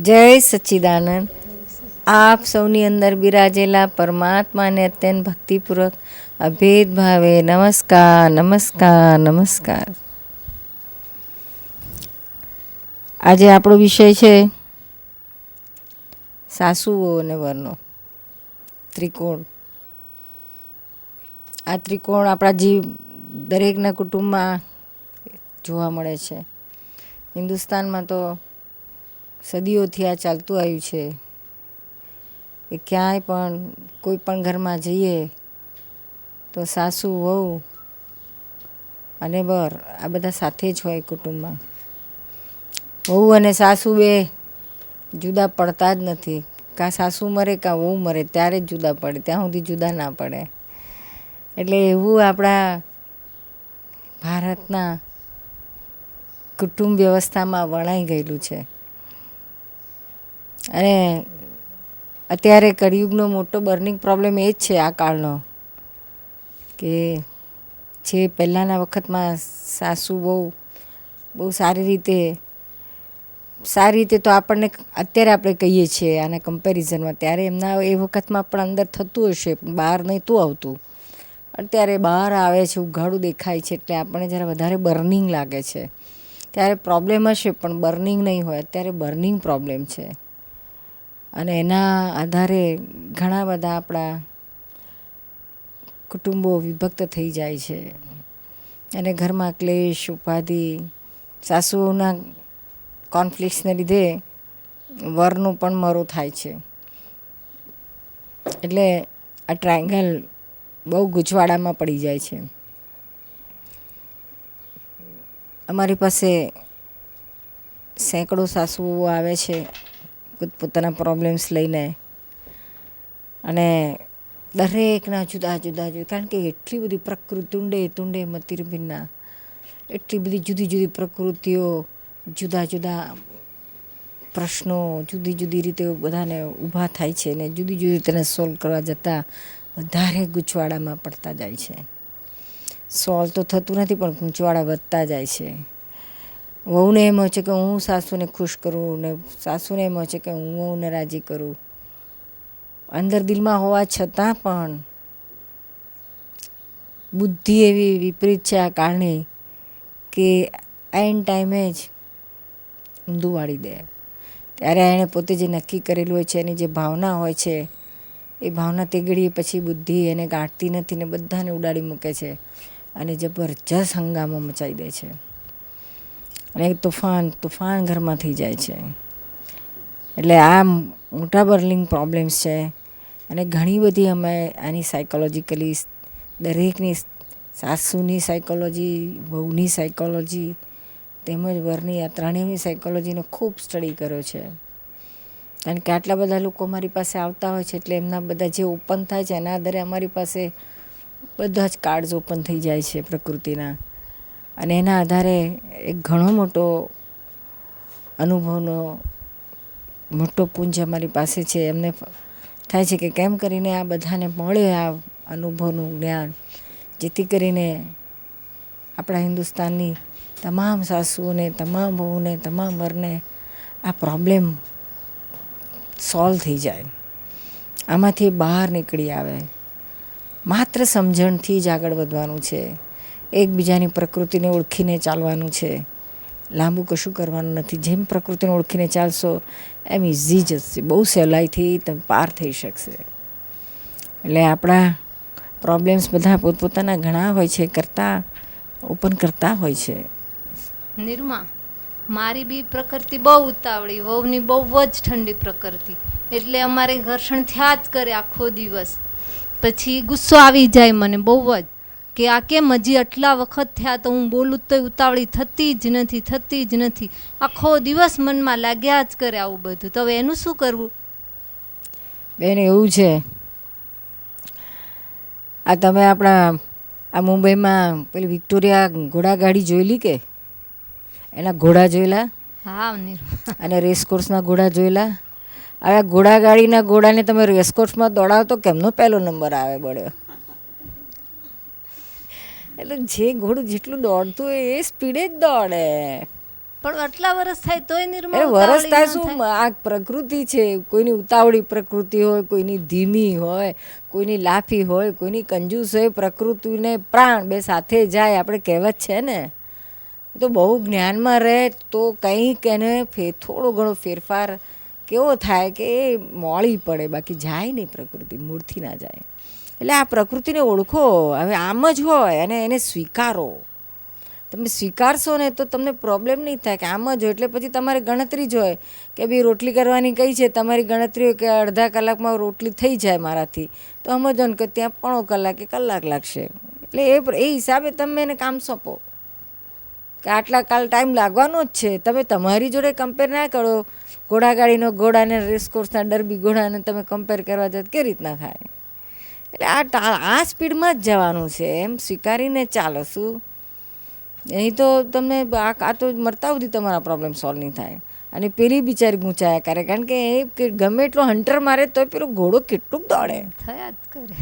જય સચ્ચિદાનંદ. આપ સૌની અંદર બિરાજેલા પરમાત્માને અત્યંત ભક્તિપૂર્વક અભેદ ભાવે નમસ્કાર નમસ્કાર નમસ્કાર. આજે આપણો વિષય છે સાસુઓ અને વરનો ત્રિકોણ. આ ત્રિકોણ આપણા દરેકના કુટુંબમાં જોવા મળે છે. હિન્દુસ્તાનમાં તો સદીઓથી આ ચાલતું આવ્યું છે કે ક્યાંય પણ કોઈ પણ ઘરમાં જઈએ તો સાસુ વહુ અને વર આ બધા સાથે જ હોય કુટુંબમાં. વહુ અને સાસુ બે જુદા પડતા જ નથી. કાં સાસુ મરે કાં વહુ મરે ત્યારે જ જુદા પડે, ત્યાં સુધી જુદા ના પડે. એટલે એવું આપણા ભારતના કુટુંબ વ્યવસ્થામાં વણાઈ ગયેલું છે. અને અત્યારે કળિયુગનો મોટો બર્નિંગ પ્રોબ્લેમ એ જ છે આ કાળનો, કે જે પહેલાંના વખતમાં સાસુ બહુ સારી રીતે તો આપણને અત્યારે આપણે કહીએ છીએ આના કમ્પેરિઝનમાં, ત્યારે એમના એ વખતમાં પણ અંદર થતું હશે, બહાર નહોતું આવતું. અત્યારે બહાર આવે છે, ઉઘાડું દેખાય છે, એટલે આપણને જરા વધારે બર્નિંગ લાગે છે. ત્યારે પ્રોબ્લેમ હશે પણ બર્નિંગ નહીં હોય. અત્યારે બર્નિંગ પ્રોબ્લેમ છે. અને એના આધારે ઘણા બધા આપણા કુટુંબો વિભક્ત થઈ જાય છે. અને ઘરમાં ક્લેશ ઉપાધિ, સાસુઓના કોન્ફ્લિક્ટ્સને લીધે વરનું પણ મરો થાય છે. એટલે આ ટ્રાયંગલ બહુ ગૂંચવાડામાં પડી જાય છે. અમારી પાસે સેંકડો સાસુઓ આવે છે પોતાના પ્રોબ્લેમ્સ લઈને, અને દરેકના જુદા જુદા કારણ કે એટલી બધી પ્રકૃતિ તુંડે મતિર્ભિન્ના, એટલી બધી જુદી જુદી પ્રકૃતિઓ, જુદા જુદા પ્રશ્નો જુદી જુદી રીતે બધાને ઊભા થાય છે. ને જુદી જુદી તેને સોલ્વ કરવા જતાં વધારે ગૂંચવાડામાં પડતા જાય છે. સોલ્વ તો થતું નથી પણ ગૂંચવાડા વધતા જાય છે. વહુને એમ હોય છે કે હું સાસુને ખુશ કરું, ને સાસુને એમ હોય છે કે હું વહુને રાજી કરું. અંદર દિલમાં હોવા છતાં પણ બુદ્ધિ એવી વિપરીત છે આ કારણે કે એન્ડ ટાઈમે જ ઊંધું વાળી દે. ત્યારે એણે પોતે જે નક્કી કરેલું હોય છે, એની જે ભાવના હોય છે, એ ભાવના તે ઘડીએ પછી બુદ્ધિ એને ગાંઠતી નથી ને બધાને ઉડાડી મૂકે છે અને જબરજસ્ત હંગામો મચાવી દે છે. અને તોફાન ઘરમાં થઈ જાય છે. એટલે આ મોટા બર્નિંગ પ્રોબ્લેમ્સ છે. અને ઘણી બધી અમે આની સાયકોલોજીકલી દરેકની, સાસુની સાયકોલોજી, વહુની સાયકોલોજી તેમજ વરની, આ ત્રણેયની સાયકોલોજીનો ખૂબ સ્ટડી કર્યો છે. કારણ કે આટલા બધા લોકો અમારી પાસે આવતા હોય છે, એટલે એમના બધા જે ઓપન થાય છે એના આધારે અમારી પાસે બધા જ કાર્ડ્સ ઓપન થઈ જાય છે પ્રકૃતિના. અને એના આધારે એક ઘણો મોટો અનુભવનો મોટો પુંજ અમારી પાસે છે. એમને થાય છે કે કેમ કરીને આ બધાને મળે આ અનુભવનું જ્ઞાન, જેથી કરીને આપણા હિન્દુસ્તાનની તમામ સાસુઓને, તમામ વહુને, તમામ વરને આ પ્રોબ્લેમ સોલ્વ થઈ જાય, આમાંથી બહાર નીકળી આવે. માત્ર સમજણથી જ આગળ વધવાનું છે. એકબીજાની પ્રકૃતિને ઓળખીને ચાલવાનું છે. લાંબુ કશું કરવાનું નથી. જેમ પ્રકૃતિને ઓળખીને ચાલશો એમ ઇઝી જશે, બહુ સહેલાઈથી તમે પાર થઈ શકશે. એટલે આપણા પ્રોબ્લેમ્સ બધા પોતપોતાના ઘણા હોય છે, ઓપન કરતા હોય છે. નિર્મા, મારી બી પ્રકૃતિ બહુ ઉતાવળી, વહુની બહુ જ ઠંડી પ્રકૃતિ, એટલે અમારે ઘર્ષણ થયા જ કરે આખો દિવસ. પછી ગુસ્સો આવી જાય મને બહુ જ, કે આ કેમ હજી આટલા વખત થયા તો હું બોલું તોય ઉતાવળી થતી જ નથી. આખો દિવસ મનમાં લાગ્યા જ કરે આવું બધું. તો હવે એનું શું કરવું? બેન, એવું છે, આ તમે આ મુંબઈમાં પેલી વિક્ટોરિયા ઘોડાગાડી જોયેલી કે એના ઘોડા જોયેલા? હા નિર્મા. અને રેસકોર્સના ઘોડા જોયેલા? હવે ઘોડાગાડીના ઘોડાને તમે રેસકોર્સમાં દોડાવો તો કેમનો પહેલો નંબર આવે બળ્યો? એટલે જે ઘોડું જેટલું દોડતું હોય એ સ્પીડે જ દોડે. પણ આટલા વર્ષ થાય તોય નિર્મા અરે વરસ ઉતાવળી થાય ન શું, થાય. આ પ્રકૃતિ છે. કોઈની ઉતાવળી પ્રકૃતિ હોય, કોઈની ધીમી હોય, કોઈની લાફી હોય, કોઈની કંજૂસ હોય. પ્રકૃતિને પ્રાણ બે સાથે જાય, આપણે કહેવત છે ને. તો બહુ જ્ઞાનમાં રહે તો કંઈક એને થોડો ઘણો ફેરફાર કેવો થાય કે એ મોળી પડે, બાકી જાય નહીં પ્રકૃતિ, મૂળથી ના જાય. એટલે આ પ્રકૃતિને ઓળખો, હવે આમ જ હોય અને એને સ્વીકારો. તમે સ્વીકારશો ને તો તમને પ્રોબ્લેમ નહીં થાય કે આમ જ હોય. એટલે પછી તમારે ગણતરી જ હોય કે ભાઈ રોટલી કરવાની કઈ છે, તમારી ગણતરી હોય કે અડધા કલાકમાં રોટલી થઈ જાય મારાથી, તો સમજો ને કે ત્યાં પોણો કલાક કે કલાક લાગશે. એટલે એ હિસાબે તમે એને કામ સોંપો કે આટલા કાલ ટાઈમ લાગવાનો જ છે. તમે તમારી જોડે કમ્પેર ના કરો. ઘોડાગાડીનો ઘોડાને રેસકોર્સના ડરબી ઘોડાને તમે કમ્પેર કરવા જાઓ કેવી રીતના થાય. એટલે આ સ્પીડમાં જ જવાનું છે, એમ સ્વીકારીને ચાલો. શું અહીં તો તમને આ તો મરતા સુધી તમારા પ્રોબ્લેમ સોલ્વ નહીં થાય. અને પેલી બિચારી ગૂંચાયા કરે, કારણ કે એ ગમે એટલો હન્ટર મારે તો પેલો ઘોડો કેટલુંક દોડે. થયા જ કરે.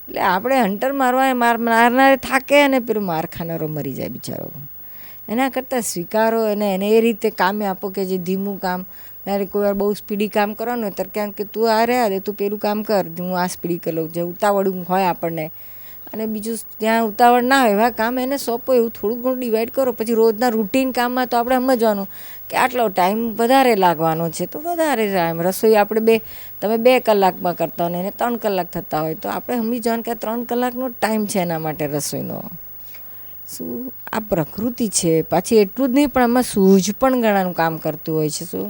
એટલે આપણે હન્ટર મારનારે થાકે અને પેલો માર ખાનારો મરી જાય બિચારો. એના કરતાં સ્વીકારો એને એ રીતે કામે આપો કે જે ધીમું કામ. ત્યારે કોઈ વાર બહુ સ્પીડી કામ કરવાનું હોય ત્યારે ક્યાંક કે તું આ રહ્યા દે, તું પેલું કામ કર, હું આ સ્પીડી કરી લઉં. જે ઉતાવળું હોય આપણને, અને બીજું ત્યાં ઉતાવળ ના હોય એવા કામ એને સોંપો. એવું થોડું ઘણું ડિવાઈડ કરો. પછી રોજના રૂટીન કામમાં તો આપણે સમજવાનું કે આટલો ટાઈમ વધારે લાગવાનો છે તો વધારે ટાઈમ. રસોઈ આપણે તમે 2 કલાકમાં કરતા હોય ને એને 3 કલાક થતા હોય તો આપણે સમજી જવાનું કે 3 કલાકનો ટાઈમ છે એના માટે રસોઈનો. શું આ પ્રકૃતિ છે. પાછી એટલું જ નહીં પણ આમાં સૂઝ પણ ઘણાનું કામ કરતું હોય છે. શું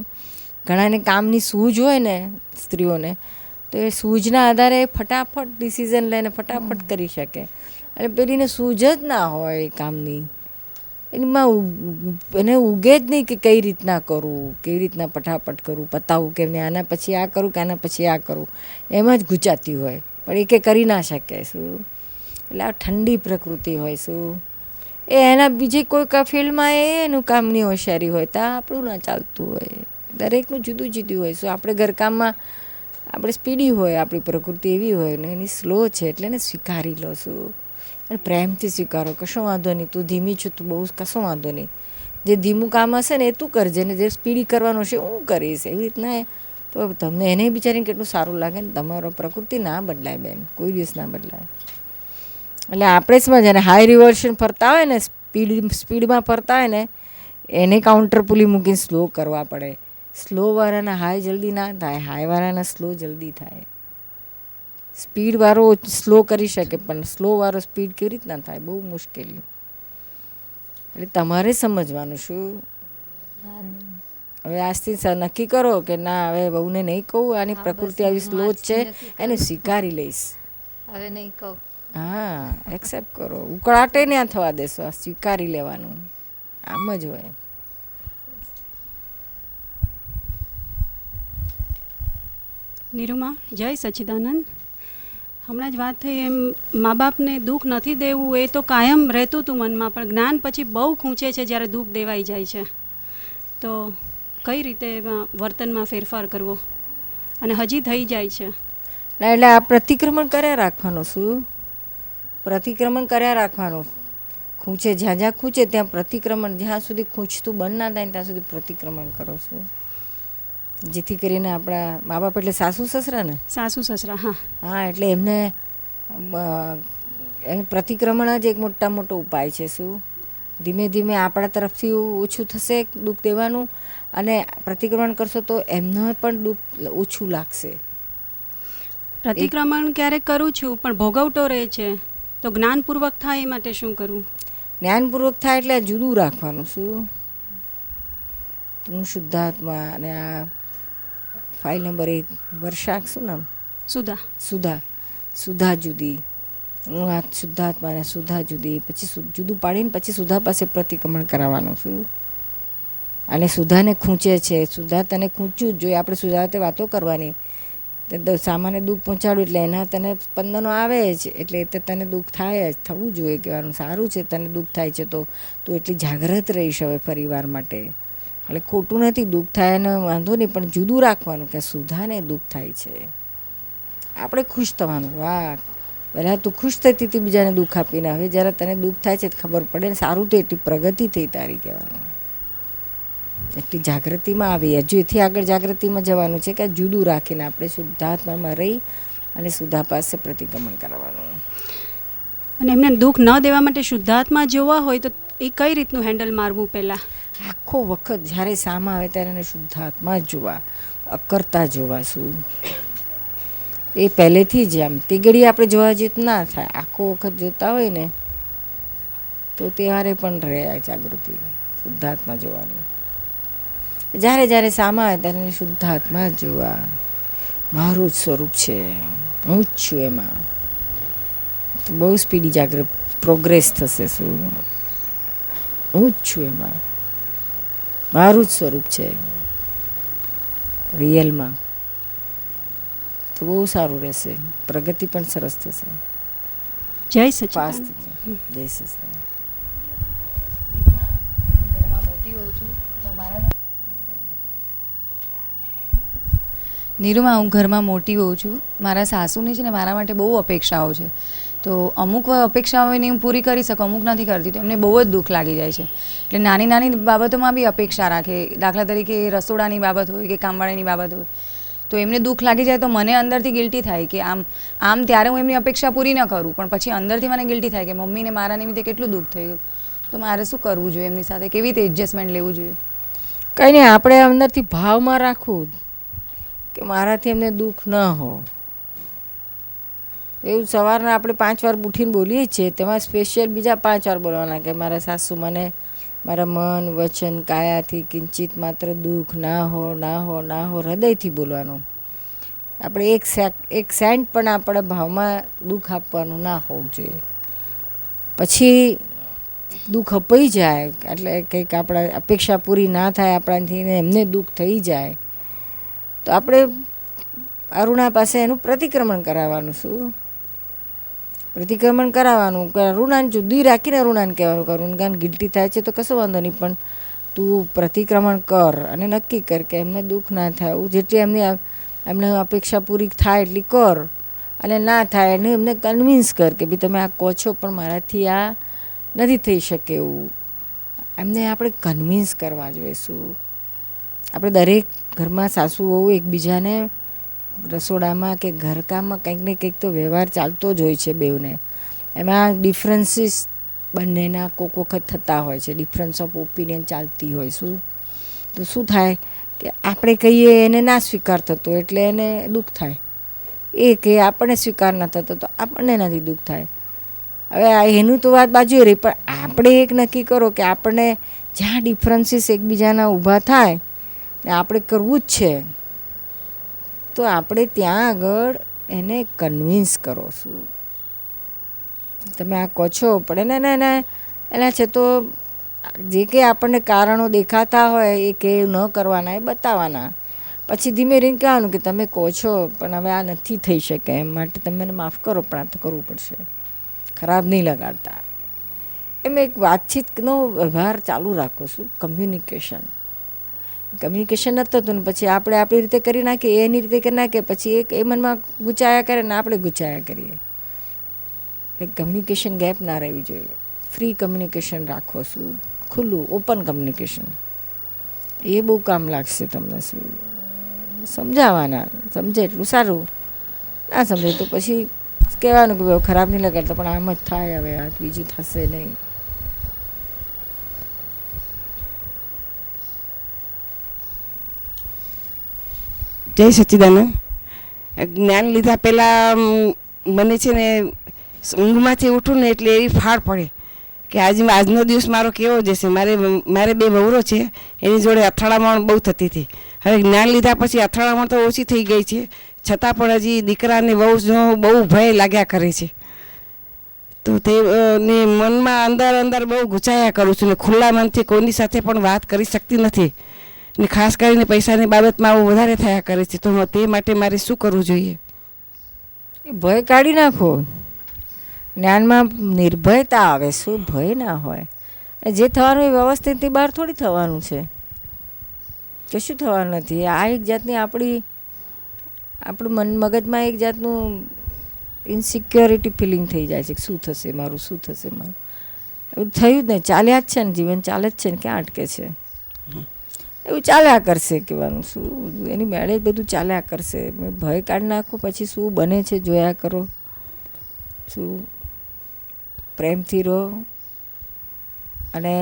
ઘણાને કામની સૂઝ હોય ને સ્ત્રીઓને, તો એ સૂઝના આધારે ફટાફટ ડિસિઝન લઈને ફટાફટ કરી શકે. અને પેલીને સૂઝ જ ના હોય કામની, એમાં એને ઉગે જ નહીં કે કઈ રીતના કરવું, કેવી રીતના ફટાફટ કરવું, પતાવવું કે મેં આના પછી આ કરું કે આના પછી આ કરું, એમાં જ ગુચાતી હોય. પણ એ કે કરી ના શકે. શું એટલે આ ઠંડી પ્રકૃતિ હોય. શું એના બીજી કોઈ ફિલ્ડમાં એનું કામની હોશિયારી હોય તો આપણું ના ચાલતું હોય. દરેકનું જુદું જુદું હોય. શું આપણે ઘરકામમાં આપણે સ્પીડી હોય, આપણી પ્રકૃતિ એવી હોય ને એની સ્લો છે, એટલે એને સ્વીકારી લો. શું અને પ્રેમથી સ્વીકારો, કશો વાંધો નહીં, તું ધીમી છું, તું બહુ કશો વાંધો નહીં, જે ધીમું કામ હશે ને એ તું કરજે ને જે સ્પીડી કરવાનું હશે હું કરીશ. એવી રીતના તો તમને એને બિચારીને કેટલું સારું લાગે ને. તમારો પ્રકૃતિ ના બદલાય બેન, કોઈ દિવસ ના બદલાય. એટલે આપણે સમજ અને હાઈ રિવર્શન ફરતા હોય ને, સ્પીડમાં ફરતા હોય ને, એને કાઉન્ટર પુલી મૂકીને સ્લો કરવા પડે. સ્લોવાળાના હાઈ જલ્દી ના થાય, હાઈવાળાના સ્લો જલ્દી થાય. સ્પીડવાળો સ્લો કરી શકે પણ સ્લોવાળો સ્પીડ કેવી રીતના થાય, બહુ મુશ્કેલી. એટલે તમારે સમજવાનું. શું હવે આજથી નક્કી કરો કે ના હવે બહુને નહીં કહું, આની પ્રકૃતિ આવી સ્લો જ છે, એને સ્વીકારી લઈશ. હવે નહીં કહું. હા, એક્સેપ્ટ કરો. ઉકળાટે ના થવા દેશો, આ સ્વીકારી લેવાનું. આમ જ હોય. નિરૂમા, જય સચ્ચિદાનંદ. હમણાં જ વાત થઈ એમ મા બાપને દુઃખ નથી દેવું એ તો કાયમ રહેતું હતું મનમાં, પણ જ્ઞાન પછી બહુ ખૂંચે છે જ્યારે દુઃખ દેવાઈ જાય છે. તો કઈ રીતે એમાં વર્તનમાં ફેરફાર કરવો, અને હજી થઈ જાય છે. એટલે આ પ્રતિક્રમણ કર્યા રાખવાનું. શું પ્રતિક્રમણ કર્યા રાખવાનું. ખૂંચે જ્યાં જ્યાં ખૂંચે ત્યાં પ્રતિક્રમણ, જ્યાં સુધી ખૂંચતું બંધ ના થાય ત્યાં સુધી પ્રતિક્રમણ કરો. શું જેથી કરીને આપણા મા બાપ એટલે સાસુ સસરા ને, સાસુ સસરા. હા હા, એટલે એમને પ્રતિક્રમણ જ એક મોટો ઉપાય છે. શું ધીમે ધીમે આપણા તરફથી ઓછું થશે દુઃખ દેવાનું, અને પ્રતિક્રમણ કરશો તો એમને પણ દુઃખ ઓછું લાગશે. પ્રતિક્રમણ ક્યારેક કરું છું પણ ભોગવટો રહે છે, તો જ્ઞાનપૂર્વક થાય એ માટે શું કરવું? જ્ઞાનપૂર્વક થાય એટલે જુદું રાખવાનું. શું તું શુદ્ધાત્મા, અને આ ફાઇલ નંબર 1 વર્ષા, શું નામ? સુધા જુદી. હું આ શુદ્ધાત્મા અને સુધા જુદી. પછી જુદું પાડીને પછી સુધા પાસે પ્રતિક્રમણ કરાવવાનું. શું અને સુધાને ખૂંચે છે, સુધા તને ખૂંચવું જ જોઈએ. આપણે સુધા તે વાતો કરવાની. સામાન્ય દુઃખ પહોંચાડું એટલે એના તને સ્પંદનો આવે જ, એટલે તે તને દુઃખ થાય જ, થવું જોઈએ. કહેવાનું સારું છે તને દુઃખ થાય છે તો તું એટલી જાગ્રત રહીશ હવે પરિવાર માટે. એટલે ખોટું નથી, દુઃખ થાય એને વાંધો નહીં, પણ જુદું રાખવાનું કે સુધાને દુઃખ થાય છે. આપણે ખુશ થવાનું. વાહ, પહેલાં તું ખુશ થતી હતી બીજાને દુઃખ આપીને, હવે જ્યારે તને દુઃખ થાય છે ખબર પડે ને સારું તો એટલી પ્રગતિ થઈ તારી. કહેવાનું એટલી જાગૃતિમાં આવી. હજુ એથી આગળ જાગૃતિમાં જવાનું છે કે જુદું રાખીને આપણે શુદ્ધાત્મામાં રહી અને શુદ્ધા પાસે પ્રતિક્રમણ કરવાનું. અને એમને દુઃખ ન દેવા માટે શુદ્ધાત્મા જોવા હોય તો એ કઈ રીતનું હેન્ડલ મારવું પહેલાં? આખો વખત જ્યારે સામા આવે ત્યારે એને શુદ્ધાત્મા જ જોવા, અકર્તા જોવા. શું એ પહેલેથી જ આમ તે ઘડી આપણે જોવા જેવું ના થાય. આખો વખત જોતા હોય ને તો તહેવારે પણ રહે જાગૃતિ શુદ્ધાત્મા જોવાની. જ્યારે જ્યારે સામા આવે ત્યારે એને શુદ્ધાત્મા જ જોવા. મારું જ સ્વરૂપ છે, હું જ છું એમાં. તો બહુ સ્પીડી જાગૃત પ્રોગ્રેસ થશે. શું હું જ છું એમાં, મારું જ સ્વરૂપ છે રિયલમાં. તો બહુ સારું રહેશે, પ્રગતિ પણ સરસ થશે. જય ફાસ્ટ સચિદાનંદ. થશે. જય સચિદાનંદ. ઘરમાં મોટી હોઉં છું તો મારા નીરુમાં હું ઘરમાં મોટી હોઉં છું. મારા સાસુની છે ને મારા માટે બહુ અપેક્ષાઓ છે. તો અમુક અપેક્ષાઓ એની હું પૂરી કરી શકું, અમુક નથી કરતી, તો એમને બહુ જ દુઃખ લાગી જાય છે. એટલે નાની નાની બાબતોમાં બી અપેક્ષા રાખે. દાખલા તરીકે રસોડાની બાબત હોય કે કામવાળાની બાબત હોય તો એમને દુઃખ લાગી જાય તો મને અંદરથી ગિલ્ટી થાય કે આમ ત્યારે હું એમની અપેક્ષા પૂરી ન કરું, પણ પછી અંદરથી મને ગિલ્ટી થાય કે મમ્મીને મારા નિમિત્તે કેટલું દુઃખ થયું, તો મારે શું કરવું જોઈએ એમની સાથે, કેવી રીતે એડજસ્ટમેન્ટ લેવું જોઈએ? કંઈ નહીં, આપણે અંદરથી ભાવમાં રાખવું કે મારાથી એમને દુઃખ ન હો. એવું સવારના આપણે 5 વાર ઉઠીને બોલીએ છીએ, તેમાં સ્પેશિયલ બીજા 5 વાર બોલવાના કે મારા સાસુ મને મારા મન વચન કાયાથી કિંચિત માત્ર દુઃખ ના હો, ના હો, ના હો, હૃદયથી બોલવાનું. આપણે એક સેન્ટ પણ આપણા ભાવમાં દુઃખ આપવાનું ના હોવું જોઈએ. પછી દુઃખ અપાઈ જાય એટલે કંઈક આપણા અપેક્ષા પૂરી ના થાય આપણાથી ને એમને દુઃખ થઈ જાય તો આપણે અરુણા પાસે એનું પ્રતિક્રમણ કરાવવાનું. શું પ્રતિક્રમણ કરાવવાનું? અરુણાને જુદી રાખીને અરુણાને કહેવાનું કે અરુણગાન ગિલ્ટી થાય છે તો કશો વાંધો નહીં, પણ તું પ્રતિક્રમણ કર અને નક્કી કર કે એમને દુઃખ ના થાય. જેટલી એમને અપેક્ષા પૂરી થાય એટલી કર, અને ના થાય એને એમને કન્વિન્સ કર કે ભાઈ તમે આ કહો છો પણ મારાથી આ નથી થઈ શકે એવું. એમને આપણે કન્વિન્સ કરવા જોઈએ. શું આપણે દરેક ઘરમાં સાસુ વહુ એકબીજાને રસોડામાં કે ઘરકામમાં કંઈક ને કંઈક તો વ્યવહાર ચાલતો જ હોય છે બેઉને. એમાં ડિફરન્સીસ બંનેના કોક વખત થતા હોય છે, ડિફરન્સ ઓફ ઓપિનિયન ચાલતી હોય. શું તો શું થાય કે આપણે કહીએ એને ના સ્વીકાર થતો એટલે એને દુઃખ થાય, એ કે આપણને સ્વીકાર ન થતો તો આપણને નથી દુઃખ થાય. હવે એનું તો વાત બાજુએ રહી, પણ આપણે એક નક્કી કરો કે આપણને જ્યાં ડિફરન્સીસ એકબીજાના ઊભા થાય ને આપણે કરવું જ છે તો આપણે ત્યાં આગળ એને કન્વિન્સ કરો. શું તમે આ કહો છો પણ એના છે તો જે કંઈ આપણને કારણો દેખાતા હોય એ કે ન કરવાના એ બતાવવાના. પછી ધીમે રહીને કહેવાનું કે તમે કહો છો પણ હવે આ નથી થઈ શકે, એમ માટે તમે મને માફ કરો પણ આ તો કરવું પડશે. ખરાબ નહીં લગાડતા. એમ એક વાતચીતનો વ્યવહાર ચાલુ રાખો. શું કમ્યુનિકેશન નથી થતું ને પછી આપણે આપણી રીતે કરી નાખીએ, એની રીતે કરી નાખીએ, પછી એ મનમાં ગુચાયા કરે ને આપણે ગુચાયા કરીએ. એટલે કમ્યુનિકેશન ગેપ ના રહેવી જોઈએ. ફ્રી કમ્યુનિકેશન રાખો. શું ખુલ્લું ઓપન કમ્યુનિકેશન, એ બહુ કામ લાગશે તમને. શું સમજાવવાના, સમજે એટલું સારું, ના સમજે તો પછી કહેવાનું કે ભાઈ ખરાબ નહીં લગાડતા પણ આમ જ થાય, હવે આ બીજું થશે નહીં. જય સચ્ચિદાનંદ. જ્ઞાન લીધા પહેલાં મને છે ને ઊંઘમાંથી ઉઠું ને એટલે એવી ફાળ પડે કે આજનો દિવસ મારો કેવો જશે. મારે 2 વહુરો છે, એની જોડે અથડામણ બહુ થતી હતી. હવે જ્ઞાન લીધા પછી અથડામણ તો ઓછી થઈ ગઈ છે, છતાં પણ હજી દીકરાને વહુનો બહુ ભય લાગ્યા કરે છે. તો તે ને મનમાં અંદર બહુ ગુચાયા કરું છું ને ખુલ્લા મનથી કોઈની સાથે પણ વાત કરી શકતી નથી, ને ખાસ કરીને પૈસાની બાબતમાં આવું વધારે થયા કરે છે. તો તે માટે મારે શું કરવું જોઈએ? એ ભય કાઢી નાખો. જ્ઞાનમાં નિર્ભયતા આવે. શું ભય ના હોય. જે થવાનું એ વ્યવસ્થિતથી બહાર થોડી થવાનું છે, કશું થવાનું નથી. આ એક જાતની આપણું મગજમાં એક જાતનું ઇનસિક્યોરિટી ફિલિંગ થઈ જાય છે કે શું થશે મારું, શું થશે મારું. એવું થયું જ ને, ચાલ્યા જ છે ને, જીવન ચાલે જ છે ને, ક્યાં અટકે છે. એવું ચાલ્યા કરશે કહેવાનું શું, એની મેળે બધું ચાલ્યા કરશે. ભય કાઢી નાખો, પછી શું બને છે જોયા કરો. શું પ્રેમથી રહો. અને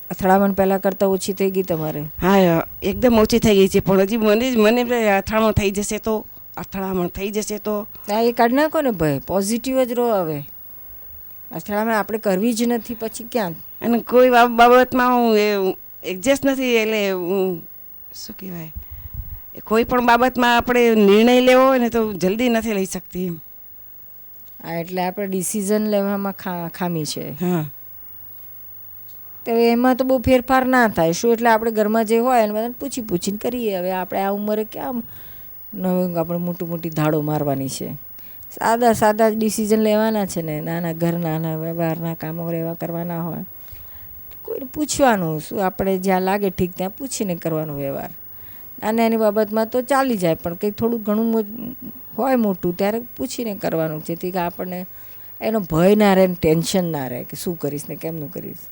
અથડામણ પહેલાં કરતાં ઓછી થઈ ગઈ તમારે? હા, એકદમ ઓછી થઈ ગઈ છે, પણ હજી મને અથડામણ થઈ જશે તો, અથડામણ થઈ જશે તો. ના, એ કાઢી નાખો ને ભાઈ, પોઝિટિવ જ રહો. હવે અથડામણ આપણે કરવી જ નથી, પછી ક્યાં. અને કોઈ બાબતમાં હું એડજસ્ટ નથી, એટલે હું શું કહેવાય, કોઈ પણ બાબતમાં આપણે નિર્ણય લેવો હોય ને તો જલ્દી નથી લઈ શકતી એમ. હા, એટલે આપણે ડિસિઝન લેવામાં ખામી છે. હા, તો એમાં તો બહુ ફેરફાર ના થાય. શું એટલે આપણે ઘરમાં જે હોય એને બધાને પૂછીને કરીએ. હવે આપણે આ ઉંમરે ક્યાં આપણે મોટી ધાડો મારવાની છે. સાદા ડિસિઝન લેવાના છે ને. નાના ઘર, નાના વ્યવહારના કામો એવા કરવાના હોય, કોઈને પૂછવાનું શું, આપણે જ્યાં લાગે ઠીક ત્યાં પૂછીને કરવાનો વ્યવહાર. નાની બાબતમાં તો ચાલી જાય, પણ કંઈક થોડું ઘણું હોય મોટું ત્યારે પૂછીને કરવાનું, જેથી કે આપણને એનો ભય ના રહે, ટેન્શન ના રહે કે શું કરીશ ને કેમનું કરીશ.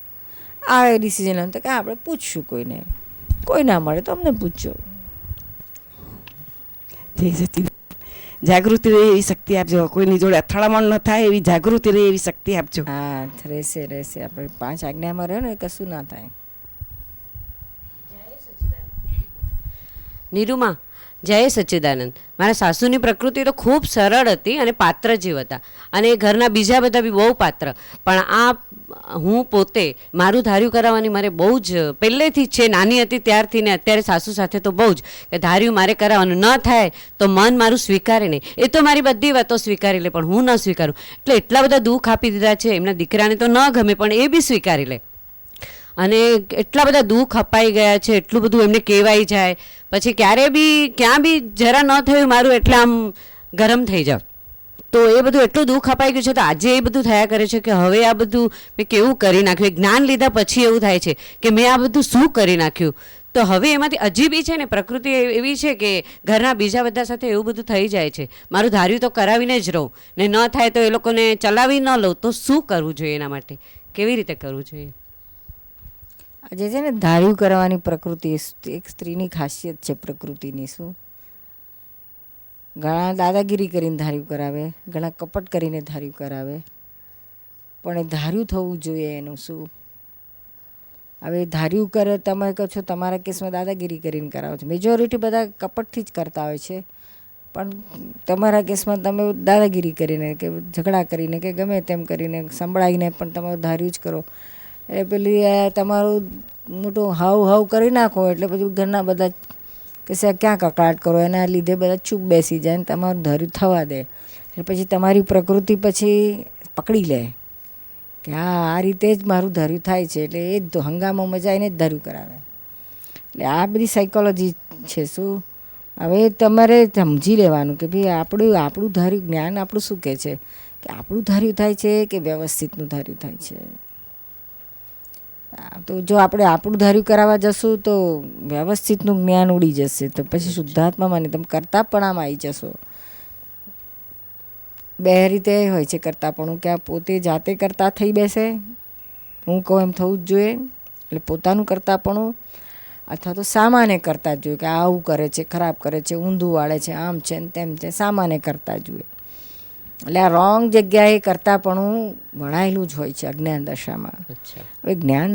આ ડિસિઝન લેવાનું તો કે આપણે પૂછશું કોઈને, કોઈ ના મળે તો અમને પૂછજો. જય સચિદાનંદ. જાગૃતિ રહે એવી શક્તિ આપજો, કોઈની જોડે અથડામણ ન થાય એવી જાગૃતિ રહે એવી શક્તિ આપજો. હા, રહેશે. આપણે 5 આજ્ઞામાં રહે ને કશું ના થાય. નિરૂમા, જય સચ્ચિદાનંદ. મારા સાસુની પ્રકૃતિ તો ખૂબ સરળ હતી અને પાત્ર જેવ હતા, અને ઘરના બીજા બધા બી બહુ પાત્ર. પણ આ હું પોતે મારું ધાર્યું કરાવવાની મારે બહુ જ પહેલેથી જ છે, નાની હતી ત્યારથી ને અત્યારે સાસુ સાથે તો બહુ જ, કે ધાર્યું મારે કરાવવાનું ન થાય તો મન મારું સ્વીકારે નહીં. એ તો મારી બધી વાતો સ્વીકારી લે, પણ હું ન સ્વીકારું. એટલે એટલા બધા દુઃખ આપી દીધા છે, એમના દીકરાને તો ન ગમે પણ એ બી સ્વીકારી લે. અને એટલા બધા દુઃખ અપાઈ ગયા છે, એટલું બધું એમને કહેવાય જાય, પછી ક્યારે બી ક્યાં બી જરા ન થયું મારું એટલે આમ ગરમ થઈ જાવ. તો એ બધું એટલું દુઃખ અપાઈ ગયું છે. તો આજે એ બધું થયા કરે છે કે હવે આ બધું મેં કેવું કરી નાખ્યું. જ્ઞાન લીધા પછી એવું થાય છે કે મેં આ બધું શું કરી નાખ્યું. તો હવે એમાંથી હજી બી છે ને, પ્રકૃતિ એવી છે કે ઘરના બીજા બધા સાથે એવું બધું થઈ જાય છે. મારું ધાર્યું તો કરાવીને જ રહું, ને ન થાય તો એ લોકોને ચલાવી ન લઉં. તો શું કરવું જોઈએ એના માટે, કેવી રીતે કરવું જોઈએ? આજે છે ને ધાર્યું કરવાની પ્રકૃતિ એક સ્ત્રીની ખાસિયત છે. પ્રકૃતિની શું, ઘણા દાદાગીરી કરીને ધાર્યું કરાવે, ઘણા કપટ કરીને ધાર્યું કરાવે, પણ એ ધાર્યું થવું જોઈએ એનું શું. હવે ધાર્યું કરે, તમે કહો છો તમારા કેસમાં દાદાગીરી કરીને કરાવો છો, મેજોરિટી બધા કપટથી જ કરતા હોય છે. પણ તમારા કેસમાં તમે દાદાગીરી કરીને કે ઝઘડા કરીને કે ગમે તેમ કરીને સંભળાવીને પણ તમે ધાર્યું જ કરો. એટલે પેલી તમારું મોટું હાવ કરી નાખો, એટલે પછી ઘરના બધા કહેશે ક્યાં કકળાટ કરો, એના લીધે બધા ચૂપ બેસી જાય ને તમારું ધાર્યું થવા દે. એટલે પછી તમારી પ્રકૃતિ પછી પકડી લે કે હા, આ રીતે જ મારું ધાર્યું થાય છે, એટલે એ જ હંગામો મચાવીને જ ધાર્યું કરાવે. એટલે આ બધી સાયકોલોજી છે. શું હવે તમારે સમજી લેવાનું કે ભાઈ આપણું ધાર્યું જ્ઞાન આપણું શું કહે છે, કે આપણું ધાર્યું થાય છે કે વ્યવસ્થિતનું ધાર્યું થાય છે. તો જો આપણે આપણું ધાર્યું કરાવવા જશું તો વ્યવસ્થિતનું જ્ઞાન ઉડી જશે, તો પછી શુદ્ધાત્મામાં તમે કરતાપણામાં આવી જશો. બે રીતે હોય છે કરતાપણું, કે આ પોતે જાતે કરતા થઈ બેસે, હું કહું એમ થવું જ જોઈએ, એટલે પોતાનું કરતાપણું, અથવા તો સામાન્ય કરતા જ જોઈએ કે આવું કરે છે, ખરાબ કરે છે, ઊંધું વાળે છે, આમ છે ને તેમ છે, સામાન્ય કરતા જોઈએ. એટલે આ રોંગ જગ્યાએ કરતાપણું વણાયેલું જ હોય છે અજ્ઞાન દશામાં. હવે જ્ઞાન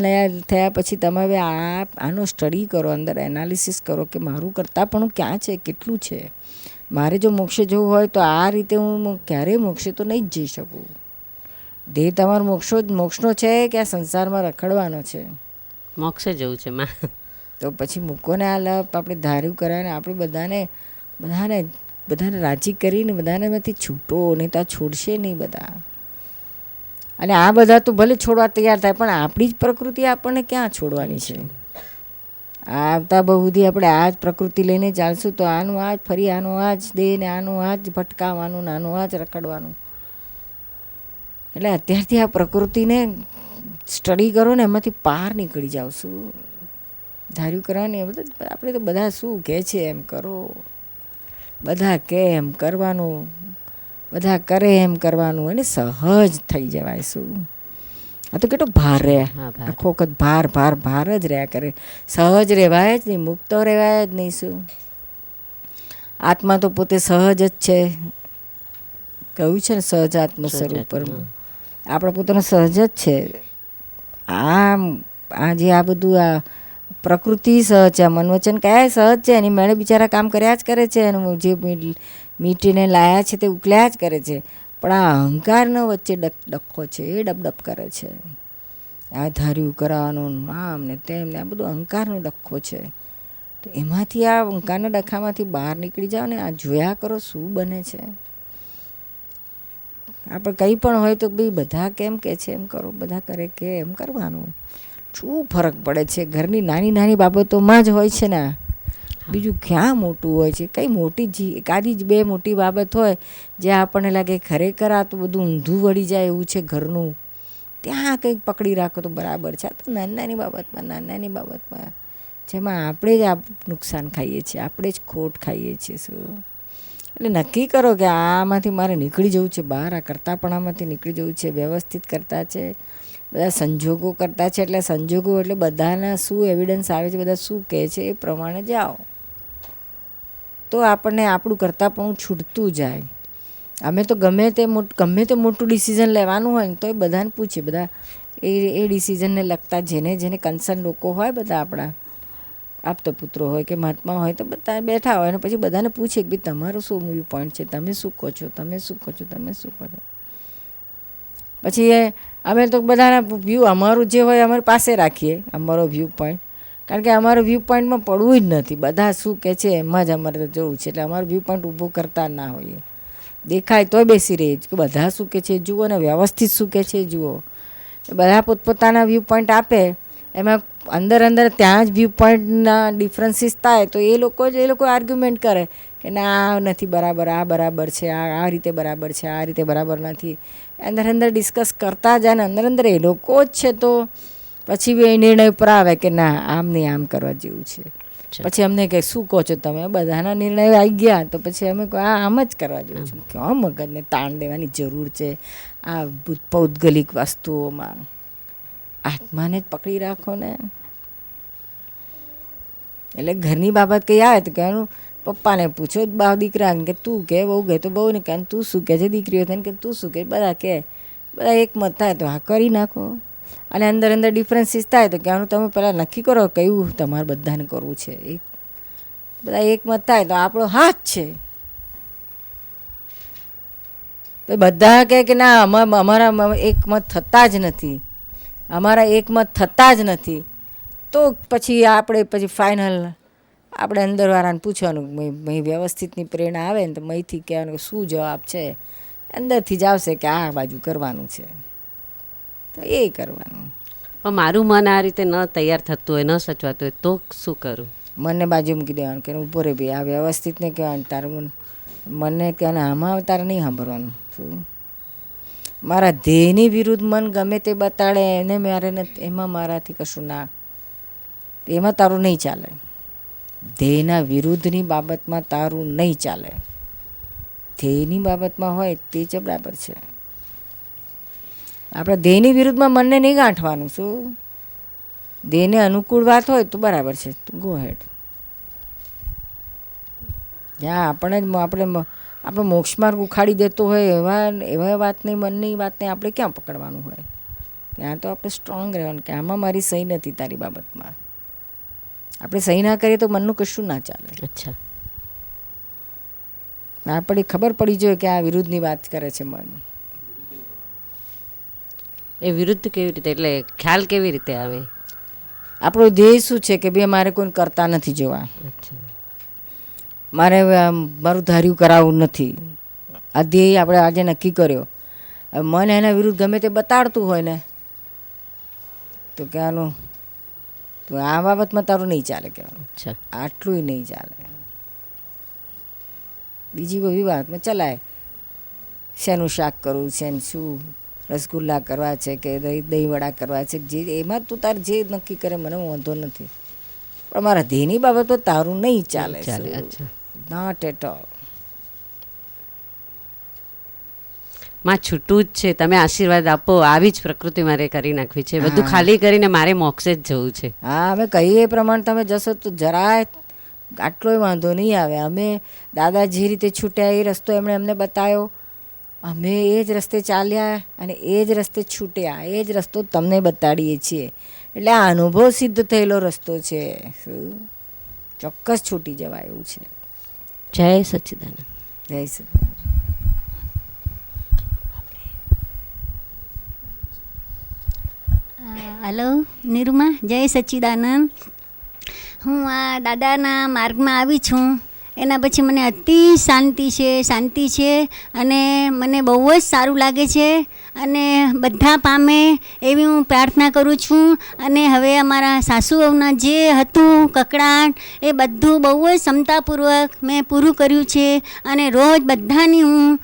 થયા પછી તમે હવે આનો સ્ટડી કરો, અંદર એનાલિસિસ કરો કે મારું કરતાપણું ક્યાં છે, કેટલું છે. મારે જો મોક્ષે જવું હોય તો આ રીતે હું ક્યારેય મોક્ષે તો નહીં જ જઈ શકું. દેહ તમારો મોક્ષનો છે કે આ સંસારમાં રખડવાનો છે? મોક્ષે જવું છે માં. તો પછી મૂકો ને આ લપ. આપણે ધાર્યું કરાવીને આપણે બધાને રાજી કરીને બધાનેમાંથી છૂટો, નહીં તો આ છોડશે નહીં બધા. અને આ બધા તો ભલે છોડવા તૈયાર થાય, પણ આપણી જ પ્રકૃતિ આપણને ક્યાં છોડવાની છે? આવતા બહુથી આપણે આ જ પ્રકૃતિ લઈને ચાલશું તો આનું આ જ ફરી આનું આ જ દેહ ને આનું આ જ ભટકાવાનું, આનું આ જ રખડવાનું. એટલે અત્યારથી આ પ્રકૃતિને સ્ટડી કરો ને એમાંથી પાર નીકળી જાવશું. ધાર્યું કરવાની આપણે તો બધા શું કહે છે એમ કરો, બધા કહે એમ કરવાનું, બધા કરે એમ કરવાનું, અને સહજ થઈ જવાય. શું આ તો કેટલો ભાર રહે, હા, ભાર. આખો વખત ભાર ભાર ભાર જ રહ્યા કરે. સહજ રહેવાય જ નહીં, મુક્ત રહેવાય જ નહીં. શું આત્મા તો પોતે સહજ જ છે, કહ્યું છે ને સહજ આત્મ સ્વરૂપ પર. આપણે પોતાનો સહજ જ છે. આ જે આ બધું આ પ્રકૃતિ સહજ છે, આ મન વચન કયા સહજ છે, એની મેળે બિચારા કામ કર્યા જ કરે છે, એનું જે મીટીને લાયા છે તે ઉકલ્યા જ કરે છે. પણ આ અહંકારનો વચ્ચે ડખો છે, એ ડબડબ કરે છે. આ ધાર્યું કરાવવાનું આમ ને તેમ ને આ બધું અહંકારનો ડખો છે. તો એમાંથી આ અહંકારના ડખામાંથી બહાર નીકળી જાઓ ને આ જોયા કરો શું બને છે. આપણે કંઈ પણ હોય તો ભાઈ બધા કેમ કે છે એમ કરો, બધા કરે કે એમ કરવાનું. શું ફરક પડે છે? ઘરની નાની નાની બાબતોમાં જ હોય છે ને. બીજું ક્યાં મોટું હોય છે? કંઈ મોટી એકાદી જ બે મોટી બાબત હોય જે આપણને લાગે ખરેખર આ તો બધું ઊંધું વળી જાય એવું છે ઘરનું, ત્યાં કંઈક પકડી રાખો તો બરાબર છે. આ તો નાની નાની બાબતમાં જેમાં આપણે જ નુકસાન ખાઈએ છીએ, આપણે જ ખોટ ખાઈએ છીએ. શું એટલે નક્કી કરો કે આમાંથી મારે નીકળી જવું છે બહાર, આ કરતાપણામાંથી નીકળી જવું છે. વ્યવસ્થિત કરતા છે, બધા સંજોગો કરતા છે. એટલે સંજોગો એટલે બધાના શું એવિડન્સ આવે છે, બધા શું કહે છે એ પ્રમાણે જાઓ તો આપણને આપણું કરતાપણું છૂટતું જાય. અમે તો ગમે તે મોટું ડિસિઝન લેવાનું હોય ને તો એ બધાને પૂછીએ, બધા એ ડિસિઝનને લગતા જેને કન્સર્ન લોકો હોય, બધા આપણા આપતા પુત્રો હોય કે મહાત્મા હોય તો બધા બેઠા હોય અને પછી બધાને પૂછે કે ભાઈ તમારું શું વ્યૂ પોઈન્ટ છે, તમે શું કહો છો, તમે શું કહો છો, તમે શું કહો છો. પછી અમે તો બધાના વ્યૂ અમારું જે હોય અમારી પાસે રાખીએ, અમારો વ્યૂ પોઈન્ટ. કારણ કે અમારો વ્યૂ પોઈન્ટમાં પડવું જ નથી, બધા શું કહે છે એમાં જ અમારે તો જવું છે. એટલે અમારો વ્યૂ પોઈન્ટ ઊભો કરતા ના હોઈએ, દેખાય તોય બેસી રહીએ કે બધા શું કહે છે જુઓ ને વ્યવસ્થિત શું કહે છે જુઓ. બધા પોતપોતાના વ્યૂ પોઈન્ટ આપે, એમાં અંદર ત્યાં જ વ્યૂ પોઈન્ટના ડિફરન્સીસ થાય તો એ લોકો આર્ગ્યુમેન્ટ કરે કે ના આ નથી બરાબર, આ બરાબર છે, આ રીતે બરાબર છે, આ રીતે બરાબર નથી. અંદર ડિસ્કસ કરતા જાય ને અંદર એ લોકો જ છે તો પછી એ નિર્ણય પર આવે કે ના આમ નહીં આમ કરવા જેવું છે. પછી અમને કહે શું કહો છો તમે? બધાના નિર્ણયો આવી ગયા તો પછી અમે કહો આમ જ કરવા જેવું છે. ક્યાં મગજને તાણ દેવાની જરૂર છે આ પૌદ્ગલિક વસ્તુઓમાં? આત્માને જ પકડી રાખો ને. એટલે ઘરની બાબત કંઈ આવે તો કહેવાનું પપ્પાને પૂછો, બાપ દીકરાને કે તું કે, બહુ કહે તો બહુ ને કહે તું શું કહે છે, દીકરીઓ થઈને કે તું શું કહે, બધા કહે, બધા એકમત થાય તો હા કરી નાખો. અને અંદર ડિફરન્સીસ થાય તો કહેવાનું તમે પહેલાં નક્કી કરો કયું તમારે બધાને કરવું છે. બધા એકમત થાય તો આપણો હાથ છે. બધા કહે કે ના અમારા એકમત થતા જ નથી, અમારા એકમત થતા જ નથી, તો પછી આપણે ફાઇનલ આપણે અંદરવાળાને પૂછવાનું, વ્યવસ્થિતની પ્રેરણા આવે ને તો મહીથી કહેવાનું શું જવાબ છે, અંદરથી જ આવશે કે આ બાજુ કરવાનું છે તો એ કરવાનું. પણ મારું મન આ રીતે ન તૈયાર થતું હોય, ન સચવાતું હોય તો શું કરું? મનને બાજુ મૂકી દેવાનું કે ઊભો રે ભાઈ, આ વ્યવસ્થિતને કહેવાનું, તારું મનને કહેવાનું આમાં તારે નહીં સાંભળવાનું. શું મારા ધ્યેયની વિરુદ્ધ મન ગમે તે બતાડે એને મારે એમાં મારાથી કશું ના, એમાં તારું નહીં ચાલે. ધ્યેયના વિરુદ્ધની બાબતમાં તારું નહીં ચાલે. ધ્યેયની બાબતમાં હોય તે જ બરાબર છે. આપણે ધ્યેયની વિરુદ્ધમાં મનને નહીં ગાંઠવાનું. શું ધ્યેયને અનુકૂળ વાત હોય તો બરાબર છે, ગો હેડ. જ્યાં આપણે મોક્ષ માર્ગ ઉખાડી દેતો હોય એવા વાતની મનની વાતને આપણે ક્યાં પકડવાનું હોય? ત્યાં તો આપણે સ્ટ્રોંગ રહેવાનું કે આમાં મારી સહી નથી તારી બાબતમાં. આપણે સહી ના કરીએ તો મનનું કશું ના ચાલે. અચ્છા, આપણે ખબર પડી જોઈએ કે આ વિરુદ્ધની વાત કરે છે મન. એ વિરુદ્ધ કેવી રીતે, એટલે ખ્યાલ કેવી રીતે આવે? આપણો ધ્યેય શું છે કે ભાઈ મારે કોઈ કરતા નથી જોવા, મારે મારું ધાર્યું કરાવવું નથી. આ ધ્યેય આપણે આજે નક્કી કર્યો. મન એના વિરુદ્ધ ગમે તે બતાડતું હોય ને તો કહેવાનું તો આ બાબતમાં તારું નહીં ચાલે કહેવાનું. આટલું નહીં ચાલે. બીજી બધી વાતમાં ચલાય, શેનું શાક કરવું છે ને શું રસગુલ્લા કરવા છે કે દહીં વડા કરવા છે, જે એમાં તું તાર જે નક્કી કરે મને વાંધો નથી, પણ મારા ધ્યેયની બાબતમાં તારું નહીં ચાલે. Not at all. માં છૂટું જ છે, તમે આશીર્વાદ આપો, આવી જ પ્રકૃતિ મારે કરી નાખવી છે, બધું ખાલી કરીને મારે મોક્ષે જ જવું છે. હા, અમે કહીએ એ પ્રમાણે તમે જશો તો જરાય આટલોય વાંધો નહીં આવે. અમે દાદા જે રીતે છૂટ્યા એ રસ્તો એમણે અમને બતાવ્યો, અમે એ જ રસ્તે ચાલ્યા અને એ જ રસ્તે છૂટ્યા, એ જ રસ્તો તમને બતાડીએ છીએ. એટલે આ અનુભવ સિદ્ધ થયેલો રસ્તો છે, ચોક્કસ છૂટી જવાય એવું છે. જય સચ્ચિદાનંદ. જય સચિદાનંદ. હલો નિરૂમા, જય સચ્ચિદાનંદ. હું આ દાદાના માર્ગમાં આવી છું, એના પછી મને અતિ શાંતિ છે અને મને બહુ જ સારું લાગે છે અને બધા પામે એવી હું પ્રાર્થના કરું છું. અને હવે અમારા સાસુ વહુના જે હતું કકડાટ એ બધું બહુ જ ક્ષમતાપૂર્વક મેં પૂરું કર્યું છે અને રોજ બધાની હું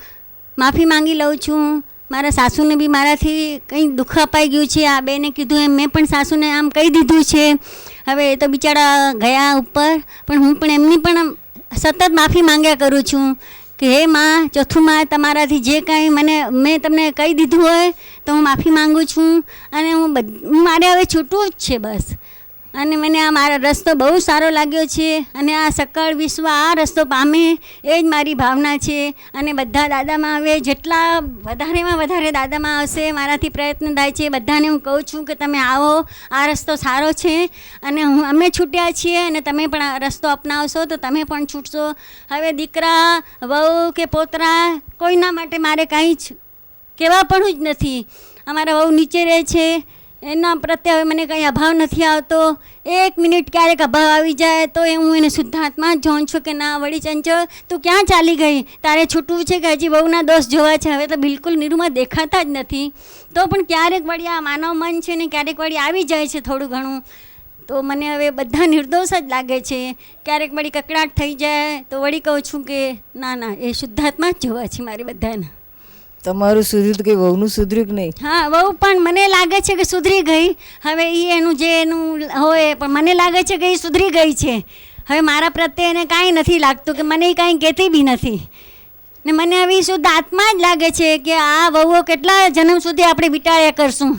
માફી માંગી લઉં છું. મારા સાસુને બી મારાથી કંઈ દુઃખ અપાઈ ગયું છે, આ બેને કીધું એમ મેં પણ સાસુને આમ કહી દીધું છે. હવે એ તો બિચારા ગયા ઉપર, પણ હું પણ એમની પણ સતત માફી માંગ્યા કરું છું કે હે માં, ચોથું માં, તમારાથી જે કાંઈ મેં તમને કહી દીધું હોય તો હું માફી માંગુ છું અને હું મારે હવે છૂટવું જ છે બસ. અને મને આ મારો રસ્તો બહુ સારો લાગ્યો છે અને આ સકળ વિશ્વ આ રસ્તો પામે એ જ મારી ભાવના છે. અને બધા દાદામાં હવે જેટલા વધારેમાં વધારે દાદામાં આવશે મારાથી પ્રયત્ન થાય છે, બધાને હું કહું છું કે તમે આવો, આ રસ્તો સારો છે અને અમે છૂટ્યા છીએ અને તમે પણ આ રસ્તો અપનાવશો તો તમે પણ છૂટશો. હવે દીકરા, વહુ કે પોતરા કોઈના માટે મારે કાંઈ જ કહેવા પણ જ નથી. અમારા વહુ નીચે રહે છે, એના પ્રત્યે હવે મને કંઈ અભાવ નથી આવતો. 1 મિનિટ ક્યારેક અભાવ આવી જાય તો એ હું એને શુદ્ધાત્મા જ જોઉં છું કે ના વળી ચંચળ તું ક્યાં ચાલી ગઈ, તારે છૂટવું છે કે હજી બહુના દોષ જોવા છે. હવે તો બિલકુલ નિરૂમાં દેખાતા જ નથી, તો પણ ક્યારેક વળી આ માનવ મન છે ને ક્યારેક વળી આવી જાય છે થોડું ઘણું. તો મને હવે બધા નિર્દોષ જ લાગે છે. ક્યારેક વળી કકડાટ થઈ જાય તો વળી કહું છું કે ના એ શુદ્ધાત્મા જ જોવા છે મારે બધાને. તમારું સુધર્યું તો કંઈ વહુનું સુધર્યું કે નહીં? હા, વહુ પણ મને લાગે છે કે સુધરી ગઈ. હવે એ એનું જે એનું હોય, પણ મને લાગે છે કે એ સુધરી ગઈ છે. હવે મારા પ્રત્યે એને કાંઈ નથી લાગતું કે મને એ કાંઈ કહેતી બી નથી ને મને હવે શુદ્ધ આત્મા જ લાગે છે કે આ વહુઓ કેટલા જન્મ સુધી આપણે વિટાળ્યા કરશું.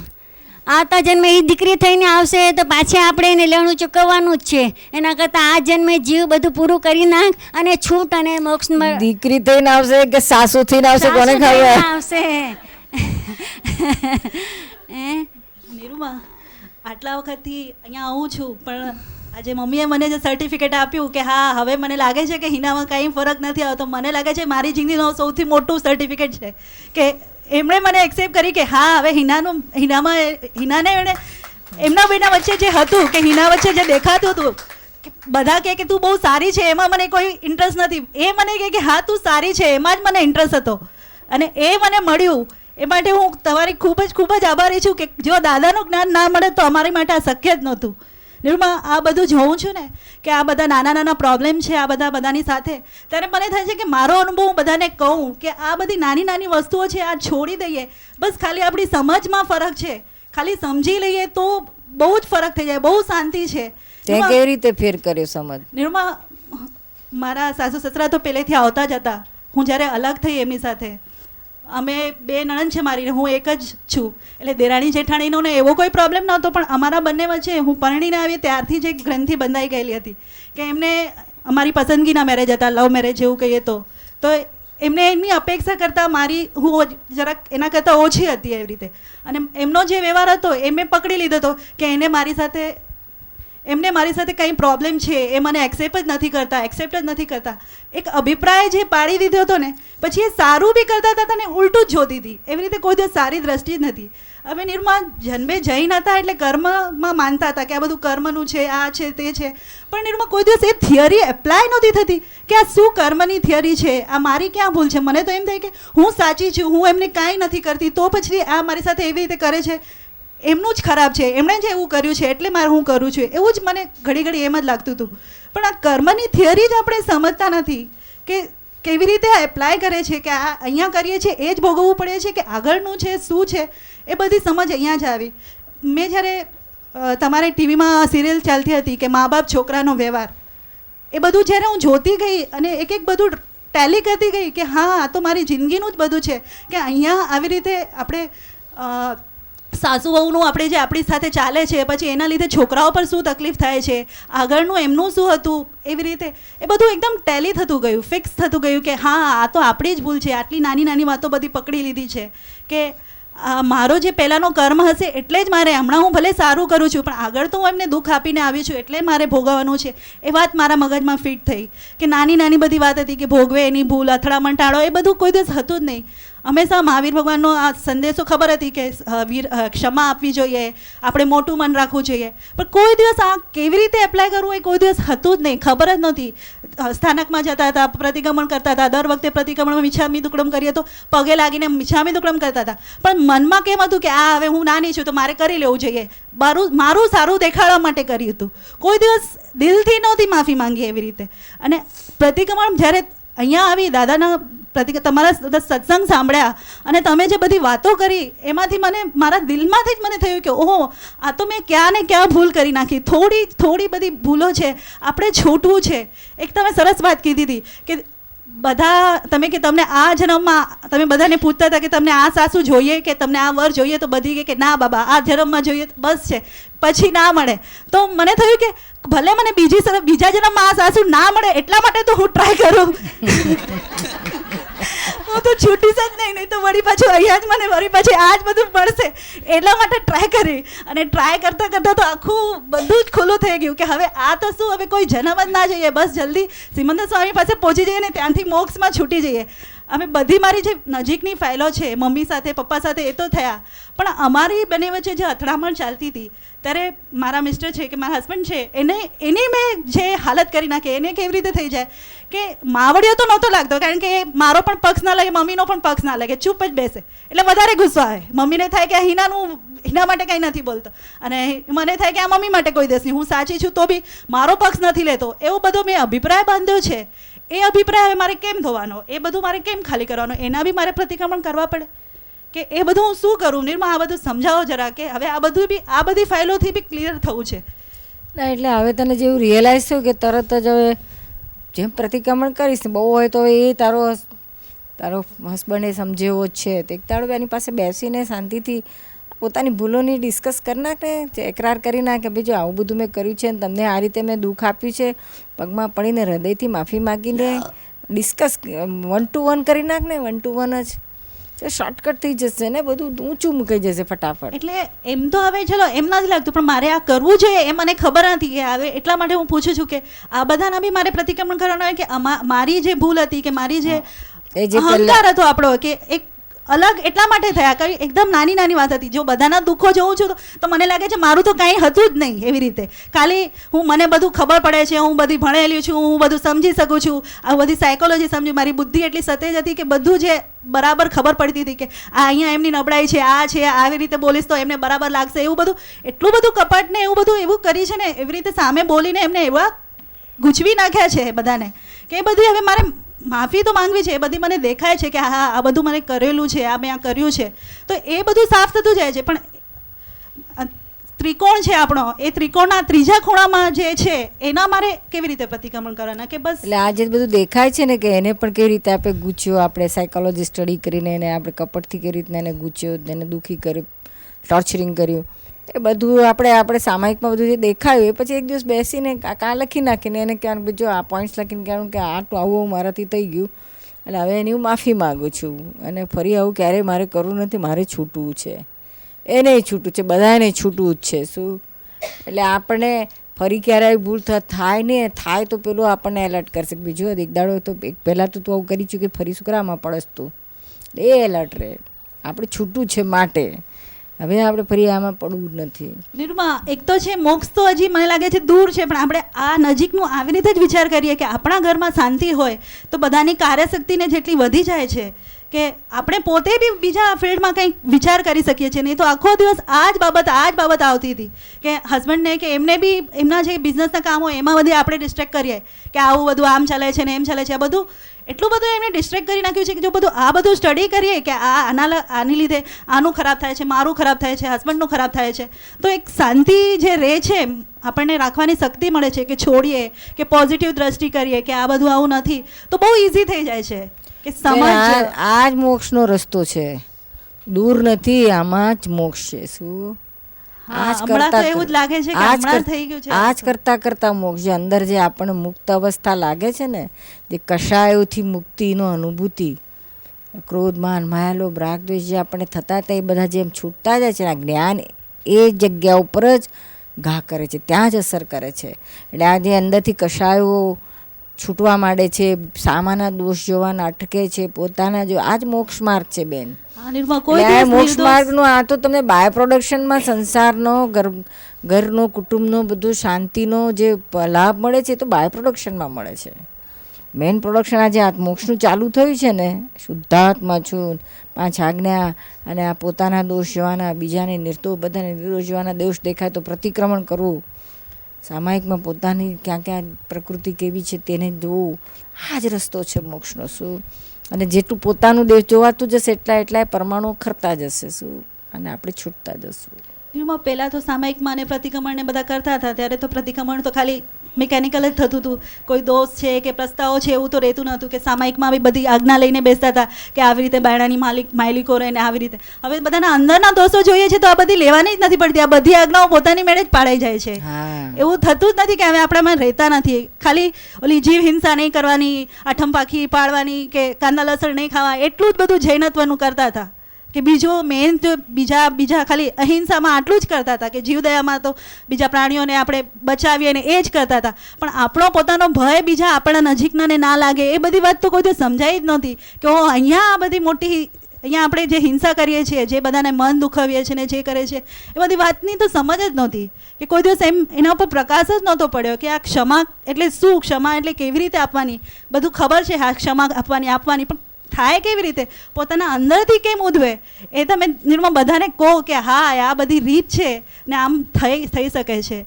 આવતા જન્મે એ દીકરી થઈને આવશે તો પાછે આપણે એને લેણું ચૂકવવાનું જ છે. એના કરતાં આ જન્મે જીવ બધું પૂરું કરી નાખ અને છૂટ અને મોક્ષ દીકરી થઈને આવશે કે સાસુ થઈને આવશે કોને ખબર? આવશે. નિરૂમા, આટલા વખતથી અહીંયા આવું છું, પણ આજે મમ્મીએ મને જે સર્ટિફિકેટ આપ્યું કે હા હવે મને લાગે છે કે હિનામાં કંઈ ફરક નથી આવતો. મને લાગે છે મારી જિંદગીનો સૌથી મોટું સર્ટિફિકેટ છે કે એમણે મને એક્સેપ્ટ કરી કે હા હવે હિનાને એણે એમના બેના વચ્ચે જે હતું કે હિના વચ્ચે જે દેખાતું હતું, બધા કે તું બહુ સારી છે એમાં મને કોઈ ઇન્ટરેસ્ટ નથી, એ મને કહે કે હા તું સારી છે એમાં જ મને ઇન્ટરેસ્ટ હતો અને એ મને મળ્યું. એ માટે હું તમારી ખૂબ જ આભારી છું કે જો દાદાનું જ્ઞાન ના મળે તો અમારી માટે આ શક્ય જ નહોતું. નિરૂમા, આ બધું જોઉં છું ને કે આ બધા નાના પ્રોબ્લેમ છે આ બધાની સાથે, ત્યારે મને થાય છે કે મારો અનુભવ હું બધાને કહું કે આ બધી નાની વસ્તુઓ છે આ છોડી દઈએ. બસ ખાલી આપણી સમજમાં ફરક છે, ખાલી સમજી લઈએ તો બહુ જ ફરક થઈ જાય, બહુ શાંતિ છે. તે કેવી રીતે ફેર કર્યો સમજ? નિરૂમા, મારા સાસુ સસરા તો પહેલેથી આવતા જ હતા. હું જ્યારે અલગ થઈ એમની સાથે, અમે 2 નણંદ છે મારી, હું એક જ છું, એટલે દેરાણી જેઠાણીનો ને એવો કોઈ પ્રોબ્લેમ નહોતો, પણ અમારા બંને વચ્ચે હું પરણીને આવી ત્યારથી જ એક ગ્રંથિ બંધાઈ ગયેલી હતી કે એમને અમારી પસંદગીના મેરેજ હતા, લવ મેરેજ જેવું કહીએ તો એમને એમની અપેક્ષા કરતાં હું જરાક એના કરતાં ઓછી હતી એવી રીતે. અને એમનો જે વ્યવહાર હતો એ મેં પકડી લીધો હતો કે એમને મારી સાથે કંઈ પ્રોબ્લેમ છે એ મને એક્સેપ્ટ જ નથી કરતા. એક અભિપ્રાય જે પાડી દીધો હતો ને, પછી એ સારું બી કરતા હતા ને ઉલટું જ જોતી હતી. એવી રીતે કોઈ દિવસ સારી દ્રષ્ટિ જ નથી. હવે નિરૂમા, જન્મે જૈન હતા એટલે કર્મમાં માનતા હતા કે આ બધું કર્મનું છે, આ છે તે છે, પણ નિરૂમા કોઈ દિવસ એ થિયરી એપ્લાય નહોતી થતી કે આ શું કર્મની થિયરી છે, આ મારી ક્યાં ભૂલ છે. મને તો એમ થાય કે હું સાચી છું, હું એમને કાંઈ નથી કરતી, તો પછી આ મારી સાથે એવી રીતે કરે છે, એમનું જ ખરાબ છે, એમણે જ એવું કર્યું છે એટલે હું કરું છું, એવું જ મને ઘડી એમ જ લાગતું હતું. પણ આ કર્મની થિયરી જ આપણે સમજતા નથી કે કેવી રીતે એપ્લાય કરે છે કે આ અહીંયા કરીએ છીએ એ જ ભોગવવું પડે છે કે આગળનું છે શું છે, એ બધી સમજ અહીંયા જ આવી. મેં જ્યારે તમારે ટીવીમાં સિરિયલ ચાલતી હતી કે મા બાપ છોકરાનો વ્યવહાર, એ બધું જ્યારે હું જોતી ગઈ અને એક બધું ટેલી કરતી ગઈ કે હા આ તો મારી જિંદગીનું જ બધું છે, કે અહીંયા આવી રીતે આપણે સાસુ વહુનું આપણે જે આપણી સાથે ચાલે છે, પછી એના લીધે છોકરાઓ પર શું તકલીફ થાય છે, આગળનું એમનું શું હતું, એવી રીતે એ બધું એકદમ ટેલી થતું ગયું, ફિક્સ થતું ગયું કે હા આ તો આપણી જ ભૂલ છે, આટલી નાની નાની વાતો બધી પકડી લીધી છે, કે મારો જે પહેલાંનો કર્મ હશે એટલે જ મારે, હમણાં હું ભલે સારું કરું છું પણ આગળ તો હું એમને દુઃખ આપીને આવી છું એટલે મારે ભોગવવાનું છે. એ વાત મારા મગજમાં ફિટ થઈ કે નાની નાની બધી વાત હતી કે ભોગવે એની ભૂલ, અથડામણ ટાળો, એ બધું કોઈ દિવસ હતું જ નહીં. હંમેશા મહાવીર ભગવાનનો આ સંદેશો ખબર હતી કે ક્ષમા આપવી જોઈએ, આપણે મોટું મન રાખવું જોઈએ, પણ કોઈ દિવસ આ કેવી રીતે એપ્લાય કરવું એ કોઈ દિવસ હતું જ નહીં, ખબર જ નહોતી. સ્થાનકમાં જતા હતા, પ્રતિક્રમણ કરતા હતા, દર વખતે પ્રતિક્રમણમાં મિચ્છામી દુક્કડમ કરીએ તો પગે લાગીને મિચ્છામી દુક્કડમ કરતા હતા, પણ મનમાં કેમ હતું કે આ હવે હું નાની છું તો મારે કરી લેવું જોઈએ, મારું સારું દેખાડવા માટે કર્યું હતું, કોઈ દિવસ દિલથી નહોતી માફી માંગી એવી રીતે. અને પ્રતિક્રમણ જ્યારે અહીંયા આવી દાદાના તમારા સત્સંગ સાંભળ્યા અને તમે જે બધી વાતો કરી એમાંથી મને મારા દિલમાંથી જ મને થયું કે ઓહો આ તો મેં ક્યાં ને ક્યાં ભૂલ કરી નાખી, થોડી બધી ભૂલો છે, આપણે છૂટવું છે. એક તમે સરસ વાત કીધી હતી કે બધા તમે કે તમને આ જન્મમાં તમે બધાને પૂછતા હતા કે તમને આ સાસુ જોઈએ કે તમને આ વર જોઈએ, તો બધી કે ના બાબા આ જન્મમાં જોઈએ બસ છે, પછી ના મળે. તો મને થયું કે ભલે મને બીજા જન્મમાં આ સાસુ ના મળે એટલા માટે તો હું ટ્રાય કરું, હું તો છૂટીશ જ નહીં તો વળી પાછું અહીંયા જ મને વળી પાછી આ જ બધું મળશે એટલા માટે ટ્રાય કરી. અને ટ્રાય કરતાં કરતાં તો આખું બધું જ ખુલ્લું થઈ ગયું કે હવે આ તો શું, હવે કોઈ જન્મ જ ના જોઈએ, બસ જલ્દી સિમંદર સ્વામી પાસે પહોંચી જઈએ ને ત્યાંથી મોક્ષમાં છૂટી જઈએ. અમે બધી મારી જે નજીકની ફાઇલો છે મમ્મી સાથે પપ્પા સાથે એ તો થયા, પણ અમારી બંને વચ્ચે જે અથડામણ ચાલતી હતી ત્યારે મારા મિસ્ટર છે કે મારા હસબન્ડ છે એની મેં જે હાલત કરી નાખી, એને કેવી રીતે થઈ જાય કે માવડિયો તો નહોતો લાગતો, કારણ કે મારો પણ પક્ષ ના લાગે મમ્મીનો પણ પક્ષ ના લાગે, ચૂપ જ બેસે એટલે વધારે ગુસ્સો આવે. મમ્મીને થાય કે હિના માટે કંઈ નથી બોલતો અને મને થાય કે આ મમ્મી માટે કોઈ દેશ નહીં, હું સાચી છું તો બી મારો પક્ષ નથી લેતો, એવો બધો મેં અભિપ્રાય બાંધ્યો છે. એ અભિપ્રાય હવે મારે કેમ ધોવાનો, એ બધું મારે કેમ ખાલી કરવાનો, એના બી મારે પ્રતિક્રમણ કરવા પડે કે એ બધું હું શું કરું. નિર્મા આ બધું સમજાવો જરા કે હવે આ બધી ફાઇલોથી બી ક્લિયર થવું છે. ના એટલે હવે તને જેવું રિયલાઇઝ થયું કે તરત જ હવે જેમ પ્રતિક્રમણ કરીશ બહુ હોય તો એ તારો હસબન્ડ એ સમજેવો જ છે, તો એક દાડો એની પાસે બેસીને શાંતિથી પોતાની ભૂલોની ડિસ્કસ કરી નાખ ને, એકરાર કરી નાખ કે ભાઈ જો આવું બધું મેં કર્યું છે ને તમને આ રીતે મેં દુઃખ આપ્યું છે, પગમાં પડીને હૃદયથી માફી માગીને ડિસ્કસ 1 to 1 કરી નાખ ને, 1 to 1 જ તો શોર્ટકટ થઈ જશે ને, બધું ઊંચું મૂકાઈ જશે ફટાફટ. એટલે એમ તો હવે ચલો એમ નથી લાગતું પણ મારે આ કરવું જોઈએ એ મને ખબર નથી કે હવે એટલા માટે હું પૂછું છું કે આ બધાના બી મારે પ્રતિક્રમણ કરવાનું હોય કે મારી જે ભૂલ હતી કે મારી જે અહંકાર હતો આપણો કે એક અલગ એટલા માટે થયા, કઈ એકદમ નાની નાની વાત હતી. જો બધાના દુઃખો જોઉં છું તો મને લાગે છે મારું તો કાંઈ હતું જ નહીં એવી રીતે, ખાલી મને બધું ખબર પડે છે, હું બધી ભણેલી છું, હું બધું સમજી શકું છું, આ બધી સાયકોલોજી સમજી, મારી બુદ્ધિ એટલી સતેજ હતી કે બધું જે બરાબર ખબર પડતી હતી કે આ અહીંયા એમની નબળાઈ છે, આ છે, આવી રીતે બોલીશ તો એમને બરાબર લાગશે, એવું બધું એટલું બધું કપટ ને એવું કરી છે ને, એવી રીતે સામે બોલીને એમને એવા ગૂંચવી નાખ્યા છે બધાને કે એ બધી હવે મારે માફી તો માંગવી છે. એ બધી મને દેખાય છે કે હા આ બધું મને કરેલું છે, આ મેં આ કર્યું છે, તો એ બધું સાફ થતું જાય છે. પણ ત્રિકોણ છે આપણો, એ ત્રિકોણના ત્રીજા ખૂણામાં જે છે એના મારે કેવી રીતે પ્રતિક્રમણ કરવાના કે બસ એટલે આ જે બધું દેખાય છે ને કે એને પણ કેવી રીતે આપણે ગૂંચ્યો, આપણે સાયકોલોજી સ્ટડી કરીને એને આપણે કપટથી કેવી રીતના એને ગૂંચ્યો, એને દુઃખી કર્યું, ટોર્ચરિંગ કર્યું, એ બધું આપણે સામાયિકમાં બધું જે દેખાયું એ પછી એક દિવસ બેસીને કાં લખી નાખીને એને કહેવાનું કે જો આ પોઈન્ટ્સ લખીને કહેવાનું કે આવું મારાથી થઈ ગયું એટલે હવે એની હું માફી માગું છું અને ફરી આવું ક્યારેય મારે કરવું નથી, મારે છૂટવું છે, એને છૂટવું છે, બધાને છૂટવું જ છે. શું એટલે આપણને ફરી ક્યારેય ભૂલ થાય ને થાય તો પેલું આપણને એલર્ટ કરશે કે બીજું એક દાડો તો પહેલાં તો તું આવું કરી ચૂકી ફરી શું કરવામાં પડસ તું, એ એલર્ટ રહે. આપણે છૂટવું છે માટે હવે આપણે ફરી આમાં પડવું નથી. નિર્મા એક તો છે મોક્ષ તો હજી મને લાગે છે દૂર છે, પણ આપણે આ નજીકનું આવી રીતે જ વિચાર કરીએ કે આપણા ઘરમાં શાંતિ હોય તો બધાની કાર્યશક્તિને જેટલી વધી જાય છે કે આપણે પોતે બી બીજા ફિલ્ડમાં કંઈક વિચાર કરી શકીએ છીએ. નહીં તો આખો દિવસ આ જ બાબત આવતી હતી કે હસબન્ડને કે એમને બી એમના જે બિઝનેસના કામ હોય એમાં બધી આપણે ડિસ્ટ્રેક્ટ કરીએ કે આવું બધું આમ ચાલે છે ને એમ ચાલે છે, આ બધું એટલું બધું એમને ડિસ્ટ્રેક્ટ કરી નાખ્યું છે કે જો બધું આ બધું સ્ટડી કરીએ કે આની લીધે આનું ખરાબ થાય છે, મારું ખરાબ થાય છે, હસબન્ડનું ખરાબ થાય છે, તો એક શાંતિ જે રહે છે આપણને રાખવાની શક્તિ મળે છે કે છોડીએ કે પોઝિટિવ દ્રષ્ટિ કરીએ કે આ બધું આવું નથી, તો બહુ ઇઝી થઈ જાય છે કે સમજ. આ જ મોક્ષનો રસ્તો છે, દૂર નથી, આમાં જ મોક્ષ છે. શું હમણાં તો એવું જ લાગે છે કે હમણાં થઈ ગયું છે. આ જ કરતા મોક્ષ, જે અંદર જે આપણને મુક્ત અવસ્થા લાગે છે ને, જે કશાયોથી મુક્તિનો અનુભૂતિ, ક્રોધ માન માયા લોભ રાગ દ્વેષ જે આપણે થતા હતા એ બધા જેમ છૂટતા જાય છે, આ જ્ઞાન એ જગ્યા ઉપર જ ઘા કરે છે, ત્યાં જ અસર કરે છે. એટલે આ જે અંદરથી કશાયો છૂટવા માંડે છે, સામાના દોષ જોવાના અટકે છે, પોતાના જો આ જ મોક્ષ માર્ગ છે બેન. મોક્ષ માર્ગનો આ તો તમને બાય પ્રોડક્શનમાં સંસારનો ઘરનો કુટુંબનો બધું શાંતિનો જે લાભ મળે છે તો બાય પ્રોડક્શનમાં મળે છે. મેઇન પ્રોડક્શન આજે આ મોક્ષનું ચાલુ થયું છે ને, શુદ્ધાત્મા છું, 5 આજ્ઞા અને આ પોતાના દોષ જોવાના, બીજાને નિર્દોષ બધાને નિર્દોષ જોવાના, દોષ દેખાય તો પ્રતિક્રમણ કરવું, સામાયિકમાં પોતાની ક્યાં ક્યાં પ્રકૃતિ કેવી છે તેને જોવું, આ જ રસ્તો છે મોક્ષનો. શું અને જેટલું પોતાનું દેશ જોવાતું જશે એટલા પરમાણુ ખરતા જશે. શું અને આપણે છૂટતા જશું. પહેલાં તો સામાયિકમાં અને પ્રતિક્રમણ ને બધા કરતા હતા ત્યારે તો પ્રતિક્રમણ તો ખાલી મિકેનિકલ જ થતું હતું, કોઈ દોષ છે કે પ્રસ્તાવો છે એવું તો રહેતું નહોતું કે સામાયિકમાં બી બધી આજ્ઞા લઈને બેસતા હતા કે આવી રીતે બાયણાની માલિકો રહે ને આવી રીતે. હવે બધાના અંદરના દોષો જોઈએ છે તો આ બધી લેવાની જ નથી પડતી, આ બધી આજ્ઞાઓ પોતાની મેળે જ પાડાઈ જાય છે. એવું થતું જ નથી કે હવે આપણામાં રહેતા નથી. ખાલી ઓલી જીવ હિંસા નહીં કરવાની, આઠમ પાખી પાડવાની કે કાંદા લસણ નહીં ખાવા, એટલું જ બધું જૈનત્વનું કરતા હતા કે બીજો મેઇન તો બીજા ખાલી અહિંસામાં આટલું જ કરતા હતા કે જીવદયામાં તો બીજા પ્રાણીઓને આપણે બચાવીએ ને એ જ કરતા હતા. પણ આપણો પોતાનો ભય બીજા આપણા નજીકનાને ના લાગે એ બધી વાત તો કોઈ તો સમજાઈ જ નહોતી કે અહીંયા આ બધી મોટી અહીંયા આપણે જે હિંસા કરીએ છીએ, જે બધાને મન દુખાવીએ છીએ ને જે કરે છે એ બધી વાતની તો સમજ જ નહોતી કે કોઈ દિવસ એમ એના ઉપર પ્રકાશ જ નહોતો પડ્યો કે આ ક્ષમા એટલે શું, ક્ષમા એટલે કેવી રીતે આપવાની, બધું ખબર છે હા ક્ષમા આપવાની પણ થાય કેવી રીતે, પોતાના અંદરથી કેમ ઉધવે એ તમે નિર્મા બધાને કહો કે હા આ બધી રીત છે ને આમ થઈ શકે છે.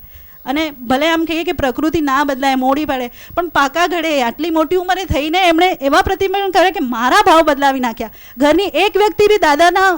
અને ભલે આમ કહીએ કે પ્રકૃતિ ના બદલાય, મોડી પડે, પણ પાકા ઘડે આટલી મોટી ઉંમરે થઈને એમણે એવા પ્રતિબંધ કરે કે મારા ભાવ બદલાવી નાખ્યા. ઘરની એક વ્યક્તિ બી દાદાના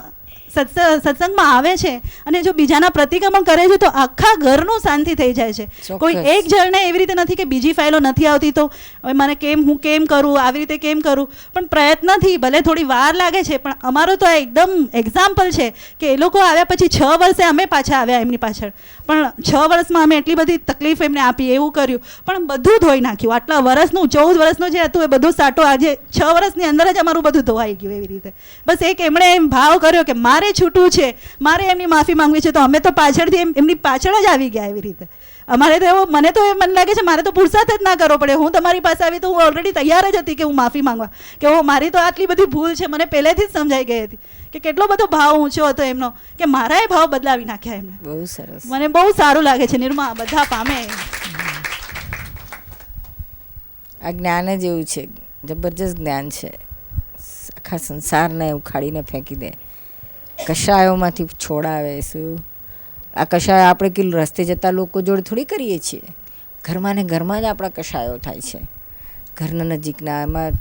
સત્સંગમાં આવે છે અને જો બીજાના પ્રતિક્રમણ કરે છે તો આખા ઘરનું શાંતિ થઈ જાય છે. કોઈ એક જણને એવી રીતે નથી કે બીજી ફાઇલો નથી આવતી તો હવે મને હું કેમ કરું, આવી રીતે કેમ કરું, પણ પ્રયત્નથી ભલે થોડી વાર લાગે છે. પણ અમારો તો આ એકદમ એક્ઝામ્પલ છે કે એ લોકો આવ્યા પછી 6 વર્ષે અમે પાછા આવ્યા એમની પાછળ, પણ 6 વર્ષમાં અમે એટલી બધી તકલીફ એમને આપી, એવું કર્યું, પણ બધું ધોઈ નાખ્યું. આટલા વર્ષનું 14 વર્ષનું જે હતું એ બધું સાટો આજે 6 વર્ષની અંદર જ અમારું બધું ધોવાઈ ગયું. એવી રીતે બસ એક એમણે એમ ભાવ કર્યો કે મારે છૂટવું છે, મારે એમની માફી માંગવી છે, તો અમે તો પાછળથી એમની પાછળ જ આવી ગયા. એવી રીતે અમારે તો મને લાગે છે મારે તો પુરુષાર્થ જ ના કરવો પડે. હું તમારી પાસે આવી તો હું ઓલરેડી તૈયાર જ હતી કે હું માફી માંગવા કે મારી તો આટલી બધી ભૂલ છે. મને પહેલેથી જ સમજાઈ ગઈ હતી કે કેટલો બધો ભાવ ઊંચો હતો એમનો કે મારા એ ભાવ બદલાવી નાખ્યા એમને. બહુ સરસ, મને બહુ સારું લાગે છે નિર્મા બધા પામે. આ જ્ઞાન જ એવું છે, જબરજસ્ત જ્ઞાન છે, આખા સંસારને ઉખાડીને ફેંકી દે, કશાયોમાંથી છોડાવે. શું આ કશાયો આપણે કે રસ્તે જતા લોકો જોડે થોડી કરીએ છીએ, ઘરમાં ને ઘરમાં જ આપણા કશાયો થાય છે. ઘરના નજીકના એમાં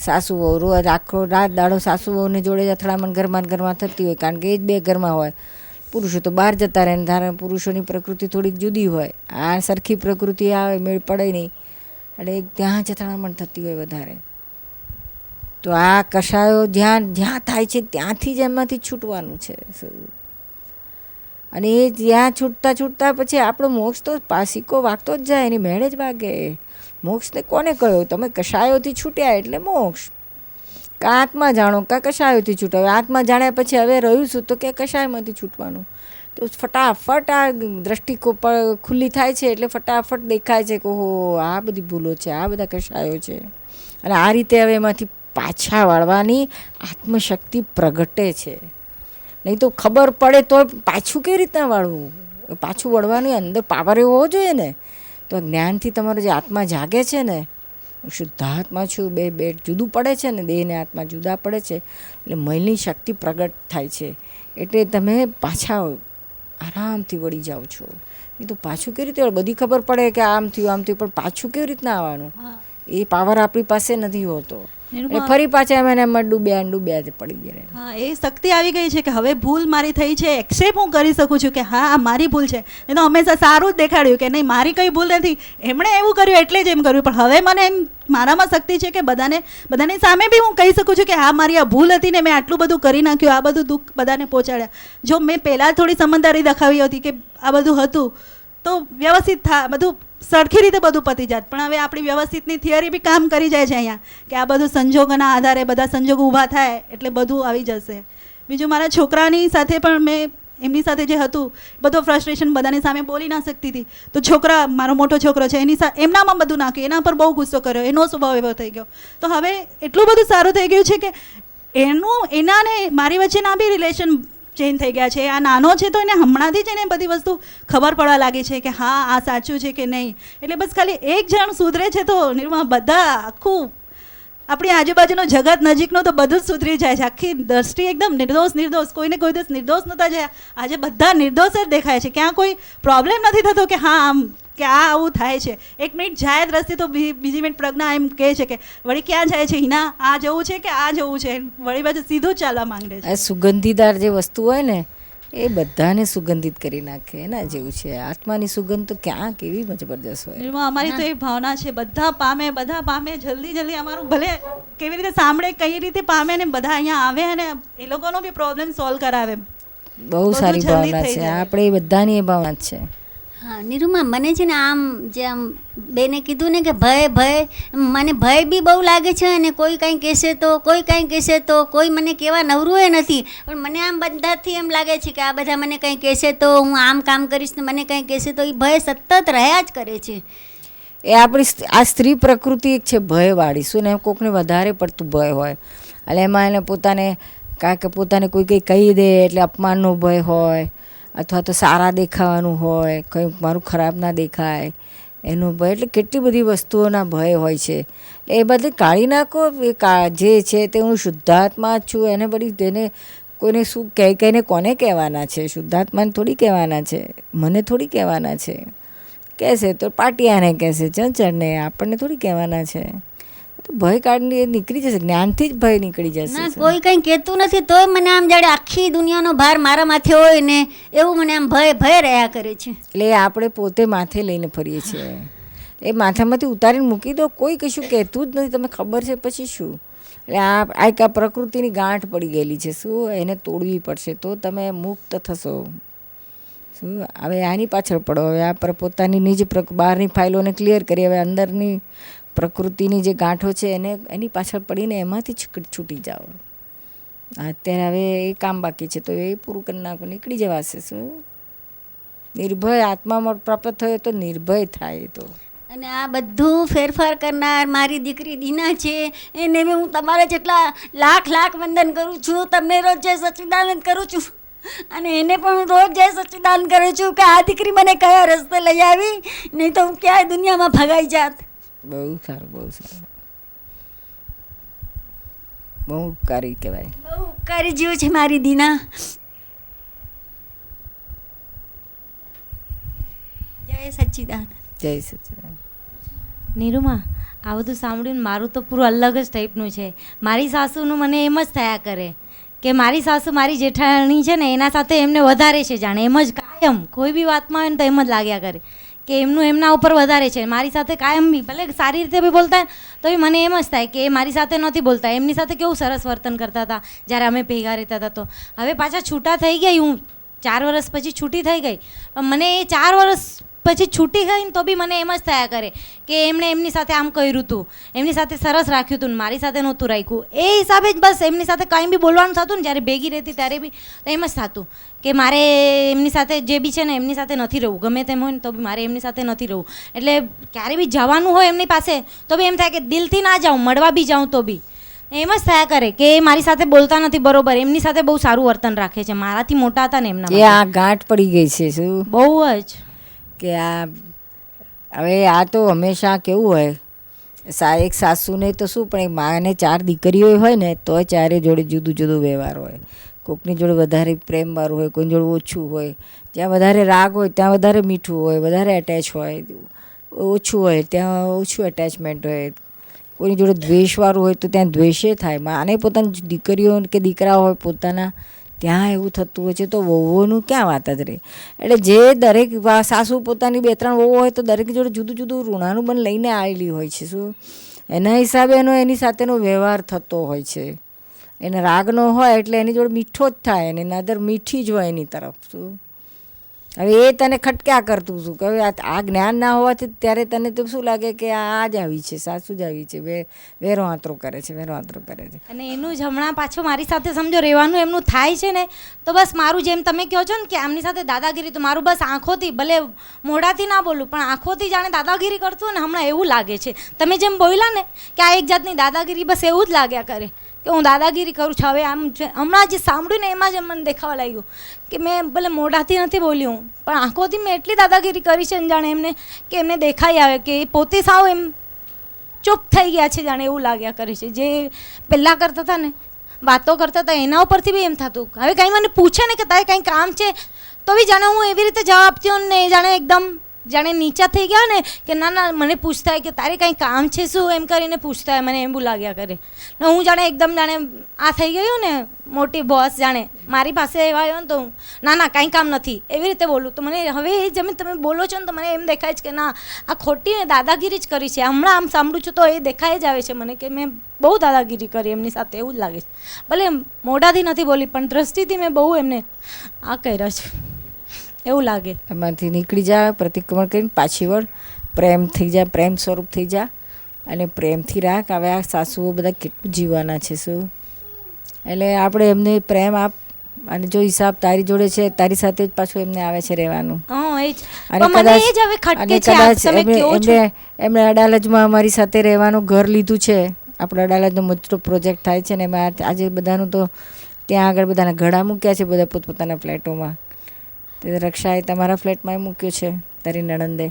સાસુ વહુ રોજ આખો રાત દાડો સાસુ વહુને જોડે અથડામણ ઘરમાં થતી હોય, કારણ કે એ જ 2 ઘરમાં હોય. પુરુષો તો બહાર જતા રહે ને ધારે પુરુષોની પ્રકૃતિ થોડીક જુદી હોય, આ સરખી પ્રકૃતિ આવે મેળ પડે નહીં એટલે ત્યાં જ અથડામણ થતી હોય વધારે. તો આ કશાયો જ્યાં થાય છે ત્યાંથી જ એમાંથી છૂટવાનું છે. અને એ જ્યાં છૂટતા પછી આપણો મોક્ષ તો સિક્કો વાગતો જ જાય, એની મેળે જ વાગે. મોક્ષને કોને કહ્યો? તમે કશાયોથી છૂટ્યા એટલે મોક્ષ. કાં આત્મા જાણો કાં કશાયોથી છૂટો. હવે આત્મા જાણ્યા પછી હવે રહ્યું શું તો કે કશાયમાંથી છૂટવાનું. તો ફટાફટ આ દ્રષ્ટિ ખુલ્લી થાય છે એટલે ફટાફટ દેખાય છે કે ઓહો આ બધી ભૂલો છે, આ બધા કશાયો છે. અને આ રીતે હવે એમાંથી પાછા વાળવાની આત્મશક્તિ પ્રગટે છે. નહીં તો ખબર પડે તો પાછું કેવી રીતના વાળવું, પાછું વળવાની અંદર પાવર એવો હોવો જોઈએ ને. તો જ્ઞાનથી તમારો જે આત્મા જાગે છે ને, શુદ્ધાત્મા છું, બે જુદું પડે છે ને, દેહ ને આત્મા જુદા પડે છે એટલે મનની શક્તિ પ્રગટ થાય છે. એટલે તમે પાછા આરામથી વળી જાઓ છો. નહીં તો પાછું કેવી રીતે બધી ખબર પડે કે આમ થયું પણ પાછું કેવી રીતના આવવાનું, એ પાવર આપણી પાસે નથી હોતો. એટલે ફરી પાછા એમ એમાં ડૂબ્યા જ પડી ગયા. હા, એ શક્તિ આવી ગઈ છે કે હવે ભૂલ મારી થઈ છે, એક્સેપ્ટ હું કરી શકું છું કે હા આ મારી ભૂલ છે. એ તો હંમેશા સારું જ દેખાડ્યું કે નહીં મારી કંઈ ભૂલ નથી, એમણે એવું કર્યું એટલે જ એમ કર્યું. પણ હવે મને એમ મારામાં શક્તિ છે કે બધાની સામે બી હું કહી શકું છું કે હા મારી આ ભૂલ હતી ને મેં આટલું બધું કરી નાખ્યું, આ બધું દુઃખ બધાને પહોંચાડ્યા. જો મેં પહેલાં થોડી સમજદારી દેખાવી હતી કે આ બધું હતું તો વ્યવસ્થિત બધું સરખી રીતે બધું પતી જાત. પણ હવે આપણી વ્યવસ્થિતની થિયરી બી કામ કરી જાય છે અહીંયા કે આ બધું સંજોગોના આધારે બધા સંજોગો ઊભા થાય એટલે બધું આવી જશે. બીજું મારા છોકરાની સાથે પણ મેં એમની સાથે જે હતું બધો ફ્રસ્ટ્રેશન બધાની સામે બોલી ના શકતી હતી. તો છોકરા મારો મોટો છોકરો છે એમનામાં બધું નાખ્યું, એના પર બહુ ગુસ્સો કર્યો, એનો સ્વભાવ એવો થઈ ગયો. તો હવે એટલું બધું સારું થઈ ગયું છે કે એના ને મારી વચ્ચેના બી રિલેશન ચેન્જ થઈ ગયા છે. આ નાનો છે તો એને હમણાંથી જ એને બધી વસ્તુ ખબર પડવા લાગી છે કે હા આ સાચું છે કે નહીં. એટલે બસ ખાલી એક જણ સુધરે છે તો નિર્મા બધા આખું આપણી આજુબાજુનું જગત નજીકનું તો બધું જ સુધરી જાય છે. આખી દ્રષ્ટિ એકદમ નિર્દોષ, કોઈને કોઈ દિવસ નિર્દોષ નહોતા જાય, આજે બધા નિર્દોષ જ દેખાય છે. ક્યાં કોઈ પ્રોબ્લેમ નથી થતો કે હા આમ કે આ આવું થાય છે. એક મિનિટ જાય જ રસ્તે તો બીજી મિનિટ પ્રજ્ઞા એમ કહે છે કે વળી ક્યાં જાય છે હિના, આ જવું છે કે આ જવું છે, વળી બાજુ સીધું જ ચાલવા માંગે છે. આ સુગંધીદાર જે વસ્તુ હોય ને એ બધાને સુગંધિત કરી નાખે, એના જેવું છે. આત્માની સુગંધ તો ક્યાં કેવી જબરદસ્ત હોય. નિર્મા અમારી તો એ ભાવના છે બધા પામે જલ્દી અમારું ભલે કેવી રીતે સાંભળે કઈ રીતે પામે ને બધા અહીંયા આવે અને એ લોકોનો બી પ્રોબ્લેમ સોલ્વ કરાવે. બહુ સારી ભાવના છે, આપણે બધાની એ ભાવના જ છે. હા નિરૂમા, મને છે ને આમ જે આમ બેને કીધું ને કે મને ભય બી બહુ લાગે છે અને કોઈ કંઈ કહેશે તો કોઈ મને કહેવા નવરું એ નથી. પણ મને આમ બધાથી એમ લાગે છે કે આ બધા મને કંઈ કહેશે તો હું આમ કામ કરીશ ને મને કંઈ કહેશે તો એ ભય સતત રહ્યા જ કરે છે. એ આપણી આ સ્ત્રી પ્રકૃતિ એક છે ભયવાળી. શું ને કોકને વધારે પડતું ભય હોય એટલે એમાં એને પોતાને કોઈ કંઈ કહી દે એટલે અપમાનનો ભય હોય, અથવા તો સારા દેખાવાનું હોય, કંઈ મારું ખરાબ ના દેખાય એનો ભય. એટલે કેટલી બધી વસ્તુઓના ભય હોય છે. એ બધી કાઢી નાખો. જે છે તે હું શુદ્ધાત્મા જ છું. એને બધી તેને કોઈને શું કહીને કોને કહેવાના છે? શુદ્ધાત્માને થોડી કહેવાના છે, મને થોડી કહેવાના છે. કહેશે તો પાટિયાને કહેશે, ચંચળને, આપણને થોડી કહેવાના છે. ભય કાઢી નીકળી જશે, જ્ઞાનથી જ ભય નીકળી જશે. ના કોઈ કંઈ કહેતું નથી તોય મને આમ જાણે આખી દુનિયાનો ભાર મારા માથે હોય ને એવું મને આમ ભય રહ્યા કરે છે. એટલે આપણે પોતે માથે લઈને ફરીએ છીએ. એ માથામાંથી ઉતારીને મૂકી દો, કોઈ કશું કહેતું જ નથી, તમને ખબર છે પછી શું. એટલે આ પ્રકૃતિની ગાંઠ પડી ગયેલી છે. શું એને તોડવી પડશે તો તમે મુક્ત થશો. શું હવે આની પાછળ પડો. હવે આ પોતાની જ બહારની ફાઇલોને ક્લિયર કરી, હવે અંદરની પ્રકૃતિની જે ગાંઠો છે એની પાછળ પડીને એમાંથી છૂટી જાઓ. અત્યારે હવે એ કામ બાકી છે તો એ પૂરું કરી નાખો, નીકળી જવાશે. શું નિર્ભય આત્મામાં પ્રાપ્ત થયો તો નિર્ભય થાય. તો અને આ બધું ફેરફાર કરનાર મારી દીકરી દીના છે, એને બી હું તમારા જેટલા લાખ વંદન કરું છું. તમને રોજ જય સચ્ચિદાનંદ કરું છું અને એને પણ હું રોજ જય સચ્ચિદાનંદ કરું છું કે આ દીકરી મને કયા રસ્તે લઈ આવી, નહીં તો હું ક્યાંય દુનિયામાં ભગાઈ જાત. બહુ સારું, બહુ સારું, બહુ ઉપકારી કહેવાય. બહુ ઉપકારી જીવ છે મારી દીના. જય સચ્ચિદાનંદ. જય સચ્ચિદાનંદ. નિરૂમા, આ બધું સાંભળીને મારું તો પૂરું અલગ જ ટાઈપનું છે. મારી સાસુનું મને એમ જ થયા કરે કે મારી સાસુ મારી જેઠાણી છે ને એના સાથે એમને વધારે છે, જાણે એમ જ કાયમ કોઈ બી વાતમાં હોય ને તો એમ જ લાગ્યા કરે કે એમનું એમના ઉપર વધારે છે. મારી સાથે કાયમ બી ભલે સારી રીતે બી બોલતા તો બી મને એમ જ થાય કે એ મારી સાથે નહોતી બોલતા, એમની સાથે કેવું સરસ વર્તન કરતા હતા જ્યારે અમે ભેગા રહેતા હતા. તો હવે પાછા છૂટા થઈ ગઈ, હું 4 વર્ષ પછી છૂટી થઈ ગઈ, પણ મને એ 4 વર્ષ પછી છૂટી ગઈ ને તો બી મને એમ જ થયા કરે કે એમણે એમની સાથે આમ કર્યું હતું, એમની સાથે સરસ રાખ્યું હતું ને મારી સાથે નહોતું રાખ્યું. એ હિસાબે જ બસ એમની સાથે કાંઈ બી બોલવાનું થતું ને જ્યારે ભેગી રહેતી ત્યારે બી તો એમ જ થતું કે મારે એમની સાથે જે બી છે ને એમની સાથે નથી રહેવું, ગમે તેમ હોય ને તો બી મારે એમની સાથે નથી રહેવું. એટલે ક્યારે બી જવાનું હોય એમની પાસે તો બી એમ થાય કે દિલથી ના જાઉં, મળવા બી જાઉં તો બી એમ જ થયા કરે કે મારી સાથે બોલતા નથી બરોબર, એમની સાથે બહુ સારું વર્તન રાખે છે. મારાથી મોટા હતા ને એમના એ આ ગાંઠ પડી ગઈ છે. શું બહુ જ કે આ હવે આ તો હંમેશા કેવું હોય, એક સાસુને તો શું પણ એક માને 4 દીકરીઓ હોય ને તો ચારે જોડે જુદું વ્યવહાર હોય. કોકની જોડે વધારે પ્રેમવાળું હોય, કોઈની જોડે ઓછું હોય. જ્યાં વધારે રાગ હોય ત્યાં વધારે મીઠું હોય, વધારે એટેચ હોય, ઓછું હોય ત્યાં ઓછું એટેચમેન્ટ હોય. કોઈની જોડે દ્વેષવાળું હોય તો ત્યાં દ્વેષે થાય. માને પોતાની દીકરીઓ કે દીકરા હોય પોતાના, ત્યાં એવું થતું હોય છે. તો વહુઓનું ક્યાં વાત જ રહે. એટલે જે દરેક સાસુ પોતાની 2-3 વહુ હોય તો દરેક જોડે જુદું જુદું ઋણાનું પણ લઈને આવેલી હોય છે. શું એના હિસાબે એની સાથેનો વ્યવહાર થતો હોય છે. એને રાગ ન હોય એટલે એની જોડે મીઠો જ થાય, અને નદર મીઠી જ હોય એની તરફ. શું હવે એ તને ખટક્યા કરતું હતું કે હવે આ જ્ઞાન ના હોવાથી ત્યારે તને તો શું લાગે કે આ જ આવી છે, સાસુ જ આવી છે, વેરો આંતરો કરે છે, વેરો આંતરો કરે છે. અને એનું જ હમણાં પાછું મારી સાથે સમજો રહેવાનું એમનું થાય છે ને, તો બસ મારું જેમ તમે કહો છો ને કે આમની સાથે દાદાગીરી, તો મારું બસ આંખોથી, ભલે મોઢાથી ના બોલું પણ આંખોથી જાણે દાદાગીરી કરતું હોય ને, હમણાં એવું લાગે છે. તમે જેમ બોલ્યા ને કે આ એક જાતની દાદાગીરી, બસ એવું જ લાગ્યા કરે કે હું દાદાગીરી કરું છું. હવે આમ હમણાં જે સાંભળ્યું ને એમાં જ મને દેખાવા લાગ્યું કે મેં ભલે મોઢાથી નથી બોલ્યું પણ આંખોથી મેં એટલી દાદાગીરી કરી છે ને, જાણે એમને કે એમને દેખાઈ આવે કે એ પોતે સાવ એમ ચૂપ થઈ ગયા છે, જાણે એવું લાગ્યા કરે છે. જે પહેલાં કરતા હતા ને, વાતો કરતા હતા એના ઉપરથી બી એમ થતું. હવે કંઈ મને પૂછે ને કે તારે કંઈ કામ છે તો બી જાણે હું એવી રીતે જવાબ આપતી હોઉં ને, જાણે એકદમ જાણે નીચા થઈ ગયા ને કે ના ના, મને પૂછતા હોય કે તારે કંઈ કામ છે શું, એમ કરીને પૂછતા હોય મને, એવું લાગ્યા કરે. ને હું જાણે એકદમ જાણે આ થઈ ગયું ને મોટી બોસ, જાણે મારી પાસે એવા આવ્યો ને તો હું ના ના કાંઈ કામ નથી એવી રીતે બોલું. તો મને હવે એ જેમ તમે બોલો છો ને તો મને એમ દેખાય છે કે ના, આ ખોટી દાદાગીરી જ કરી છે. હમણાં આમ સાંભળું છું તો એ દેખાઈ જ આવે છે મને કે મેં બહુ દાદાગીરી કરી એમની સાથે, એવું જ લાગે છે. ભલે મોઢાથી નથી બોલી પણ દ્રષ્ટિથી મેં બહુ એમને આ કર્યા છે, એવું લાગે. એમાંથી નીકળી જા, પ્રતિક્રમણ કરીને પાછી વળ, પ્રેમ થઈ જા, પ્રેમ સ્વરૂપ થઈ જા અને પ્રેમથી રાખ. હવે આ સાસુઓ બધા કેટલું જીવવાના છે. શું એટલે આપણે એમને પ્રેમ આપ, અને જો હિસાબ તારી જોડે છે તારી સાથે જ પાછું એમને આવે છે રહેવાનું. અને કદાચ એમણે અડાલજમાં અમારી સાથે રહેવાનું ઘર લીધું છે. આપણે અડાલજનો મોટો પ્રોજેક્ટ થાય છે ને એમાં આજે બધાનું તો ત્યાં આગળ બધાના ઘડા મૂક્યા છે, બધા પોતપોતાના ફ્લેટોમાં. તે રક્ષાએ તમારા ફ્લેટમાં મૂક્યો છે તારી નણંદે.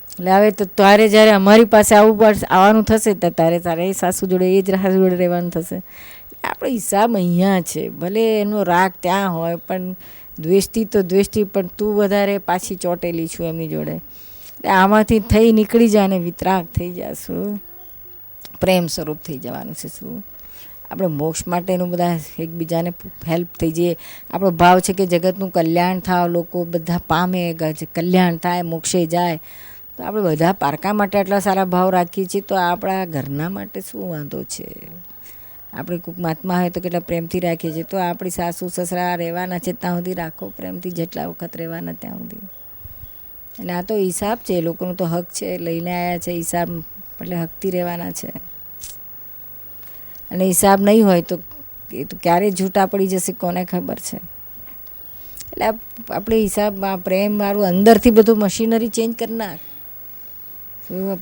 એટલે હવે તો તારે જ્યારે અમારી પાસે આવવાનું થશે તો તારે એ સાસુ જોડે એ જ સાસુ જોડે રહેવાનું થશે. આપણો હિસાબ અહીંયા છે. ભલે એનો રાગ ત્યાં હોય પણ દ્વેષથી તો દ્વેષથી, પણ તું વધારે પાછી ચોંટેલી છું એમની જોડે. એટલે આમાંથી થઈ નીકળી જા અને વિતરાગ થઈ જાશું, પ્રેમ સ્વરૂપ થઈ જવાનું છે. શું આપણે મોક્ષ માટેનું બધા એકબીજાને હેલ્પ થઈ જઈએ. આપણો ભાવ છે કે જગતનું કલ્યાણ થાય, લોકો બધા પામે, કલ્યાણ થાય, મોક્ષે જાય. તો આપણે બધા પારકા માટે આટલા સારા ભાવ રાખીએ છીએ, તો આપણા ઘરના માટે શું વાંધો છે? આપણે કોઈક મહાત્મા હોય તો કેટલા પ્રેમથી રાખીએ છીએ. તો આપણી સાસુ સસરા રહેવાના છે ત્યાં સુધી રાખો પ્રેમથી, જેટલા વખત રહેવાના ત્યાં સુધી. અને આ તો હિસાબ છે, એ લોકોનો તો હક છે, લઈને આવ્યા છે હિસાબ, એટલે હકથી રહેવાના છે. અને હિસાબ નહીં હોય તો એ તો ક્યારે છૂટા પડી જશે કોને ખબર છે. એટલે આપણે હિસાબમાં પ્રેમવાળું અંદરથી બધું મશીનરી ચેન્જ કરી નાખ,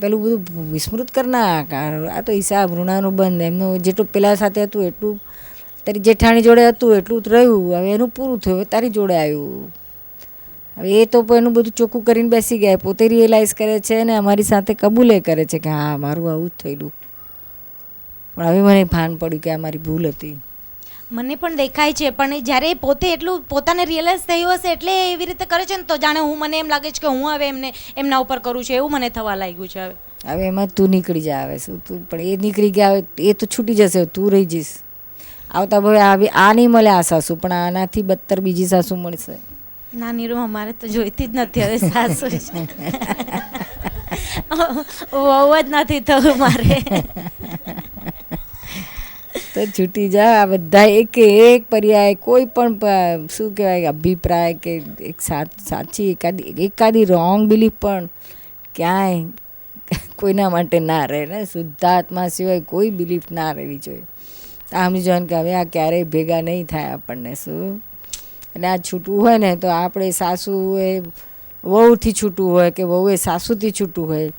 પેલું બધું વિસ્મૃત કરી નાખ. આ તો હિસાબ ઋણાનું બંધ. એમનું જેટલું પેલા સાથે હતું એટલું તારી જેઠાણી જોડે હતું એટલું રહ્યું, હવે એનું પૂરું થયું, હવે તારી જોડે આવ્યું. હવે એ તો એનું બધું ચોખ્ખું કરીને બેસી ગયા, પોતે રિયલાઇઝ કરે છે અને અમારી સાથે કબૂલે કરે છે કે હા મારું આવું જ થયેલું. પણ હવે મને ભાન પડ્યું કે આ મારી ભૂલ હતી. મને પણ દેખાય છે, પણ જ્યારે પોતે એટલું પોતાને રિયલાઇઝ થયું હશે એટલે એવી રીતે કરે છે ને, તો જાણે હું, મને એમ લાગે છે કે હું હવે એમના ઉપર કરું છું, એવું મને થવા લાગ્યું છે. હવે એમાં તું નીકળી જા. હવે શું તું, પણ એ નીકળી ગયા હવે એ તો છૂટી જશે, તું રહી જઈશ. આવતા ભાવે આ નહીં મળે આ સાસુ, પણ આનાથી બદતર બીજી સાસુ મળશે. ના નીરુ, અમારે તો જોઈતી જ નથી હવે સાસુ, બહુ જ નથી થયું મારે. તો છૂટી જા. આ બધા એક પર્યાય કોઈ પણ શું કહેવાય અભિપ્રાય કે એક સાચી એકાદી રોંગ બિલીફ પણ ક્યાંય કોઈના માટે ના રહે ને. શુદ્ધાત્મા સિવાય કોઈ બિલીફ ના રહેવી જોઈએ. સમજી જવાનું કે હવે આ ક્યારેય ભેગા નહીં થાય આપણને. શું અને આ છૂટવું હોય ને તો આપણે સાસુ એ વહુથી છૂટવું હોય કે વહુ એ સાસુથી છૂટવું હોય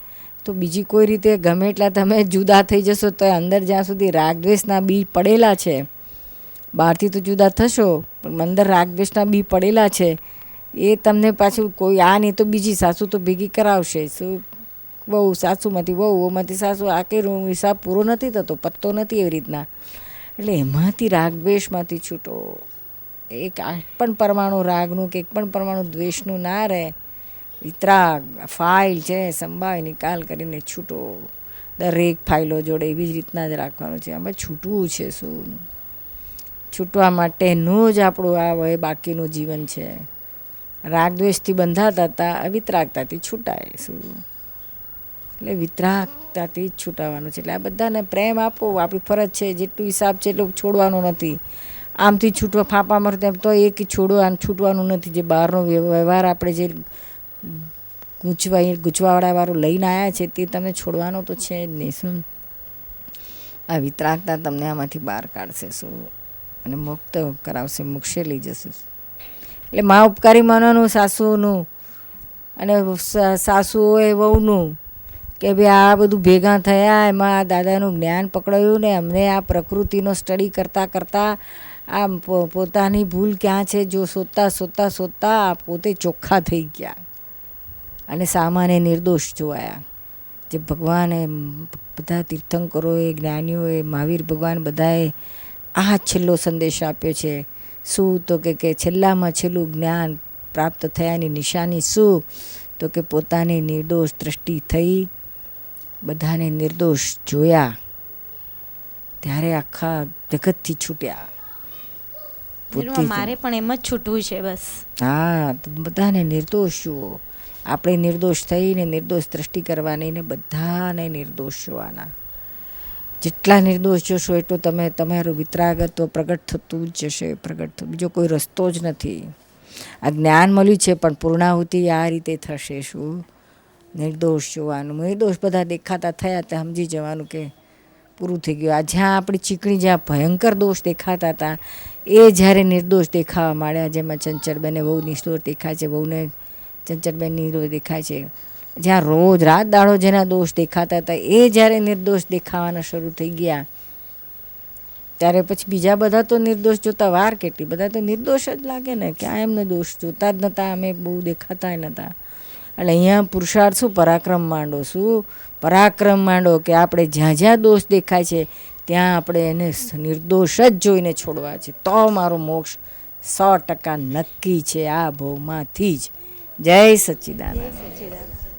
તો બીજી કોઈ રીતે ગમે એટલા તમે જુદા થઈ જશો તો અંદર જ્યાં સુધી રાગદ્વેષના બી પડેલા છે, બહારથી તો જુદા થશો પણ અંદર રાગદ્વેષના બી પડેલા છે, એ તમને પાછું કોઈ આ નહીં તો બીજી સાસુ તો ભેગી કરાવશે. શું વહુ સાસુમાંથી વહુમાંથી સાસુ, આ કંઈ હિસાબ પૂરો નથી થતો, પત્તો નથી એવી રીતના. એટલે એમાંથી રાગદ્વેષમાંથી છૂટો. એક પણ પરમાણુ રાગનું કે એક પણ પરમાણુ દ્વેષનું ના રહે. વિતરાગ ફાઇલ છે, સંભાળ નિકાલ કરીને છૂટો. દરેક ફાઇલો જોડે એવી જ રીતના જ રાખવાનું છે. આમાં છૂટવું છે શું? છૂટવા માટેનું જ આપણું આ હવે બાકીનું જીવન છે. રાગ દ્વેષથી બંધાતા હતા, વિતરાગતાથી છૂટાય શું? એટલે વિતરાગતાથી જ છૂટાવાનું છે. એટલે આ બધાને પ્રેમ આપો, આપણી ફરજ છે. જેટલું હિસાબ છે એટલું છોડવાનું નથી. આમથી છૂટવા ફાંપા મારે તેમ તો એક છૂટવાનું નથી. જે બહારનો વ્યવહાર આપણે જે ગૂંચવાવાળાવાળું લઈને આવ્યા છે તે તમને છોડવાનો તો છે જ નહીં શું? આ વિતરાગતા તમને આમાંથી બહાર કાઢશે શું? અને મુક્ત કરાવશે, મોક્ષે લઈ જશે. એટલે મા ઉપકારી માનવાનું સાસુઓનું અને સાસુઓએ વહુનું કે ભાઈ આ બધું ભેગા થયા, એમાં દાદાનું જ્ઞાન પકડાયું ને અમને આ પ્રકૃતિનો સ્ટડી કરતાં આ પોતાની ભૂલ ક્યાં છે જો શોધતા પોતે ચોખ્ખા થઈ ગયા અને સામાન્ય નિર્દોષ જોવાયા. જે ભગવાને બધા તીર્થંકરોએ, જ્ઞાનીઓએ, મહાવીર ભગવાન બધાએ આ છેલ્લો સંદેશ આપ્યો છે. શું તો કે છેલ્લામાં છેલ્લું જ્ઞાન પ્રાપ્ત થયાની નિશાની શું? તો કે પોતાની નિર્દોષ દ્રષ્ટિ થઈ, બધાને નિર્દોષ જોયા, ત્યારે આખા જગતથી છૂટ્યા. મારે પણ એમ જ છૂટવું છે બસ. હા, બધાને નિર્દોષ જુઓ. આપણે નિર્દોષ થઈને નિર્દોષ દ્રષ્ટિ કરવાની ને બધાને નિર્દોષ જોવાના. જેટલા નિર્દોષ જોશો એટલું તમે તમારું વિતરાગત્વ પ્રગટ થતું જ જશે. બીજો કોઈ રસ્તો જ નથી. આ જ્ઞાન મળ્યું છે પણ પૂર્ણાહુતિ આ રીતે થશે શું? નિર્દોષ જોવાનું. નિર્દોષ બધા દેખાતા થયા ત્યાં સમજી જવાનું કે પૂરું થઈ ગયું. આ જ્યાં આપણી ચીકણી જ્યાં ભયંકર દોષ દેખાતા હતા એ જ્યારે નિર્દોષ દેખાવા માંડ્યા, જેમાં ચંચળબેને બહુ નિર્દોષ દેખાય છે, બહુને ચંચળબેન નિર્દોષ દેખાય છે, જ્યાં રોજ રાત દાડો જેના દોષ દેખાતા હતા એ જ્યારે નિર્દોષ દેખાવાના શરૂ થઈ ગયા ત્યારે પછી બીજા બધા તો નિર્દોષ જોતા વાર કેટલી, બધા તો નિર્દોષ જ લાગે ને. ક્યાં એમને દોષ જોતા જ નહોતા, અમે બહુ દેખાતા નહોતા. એટલે અહીંયા પુરુષાર્થ શું? પરાક્રમ માંડો. શું પરાક્રમ માંડો કે આપણે જ્યાં જ્યાં દોષ દેખાય છે ત્યાં આપણે એને નિર્દોષ જ જોઈને છોડવા છે. તો મારો મોક્ષ 100% નક્કી છે આ ભવમાંથી જ. જય સચ્ચિદાનંદ.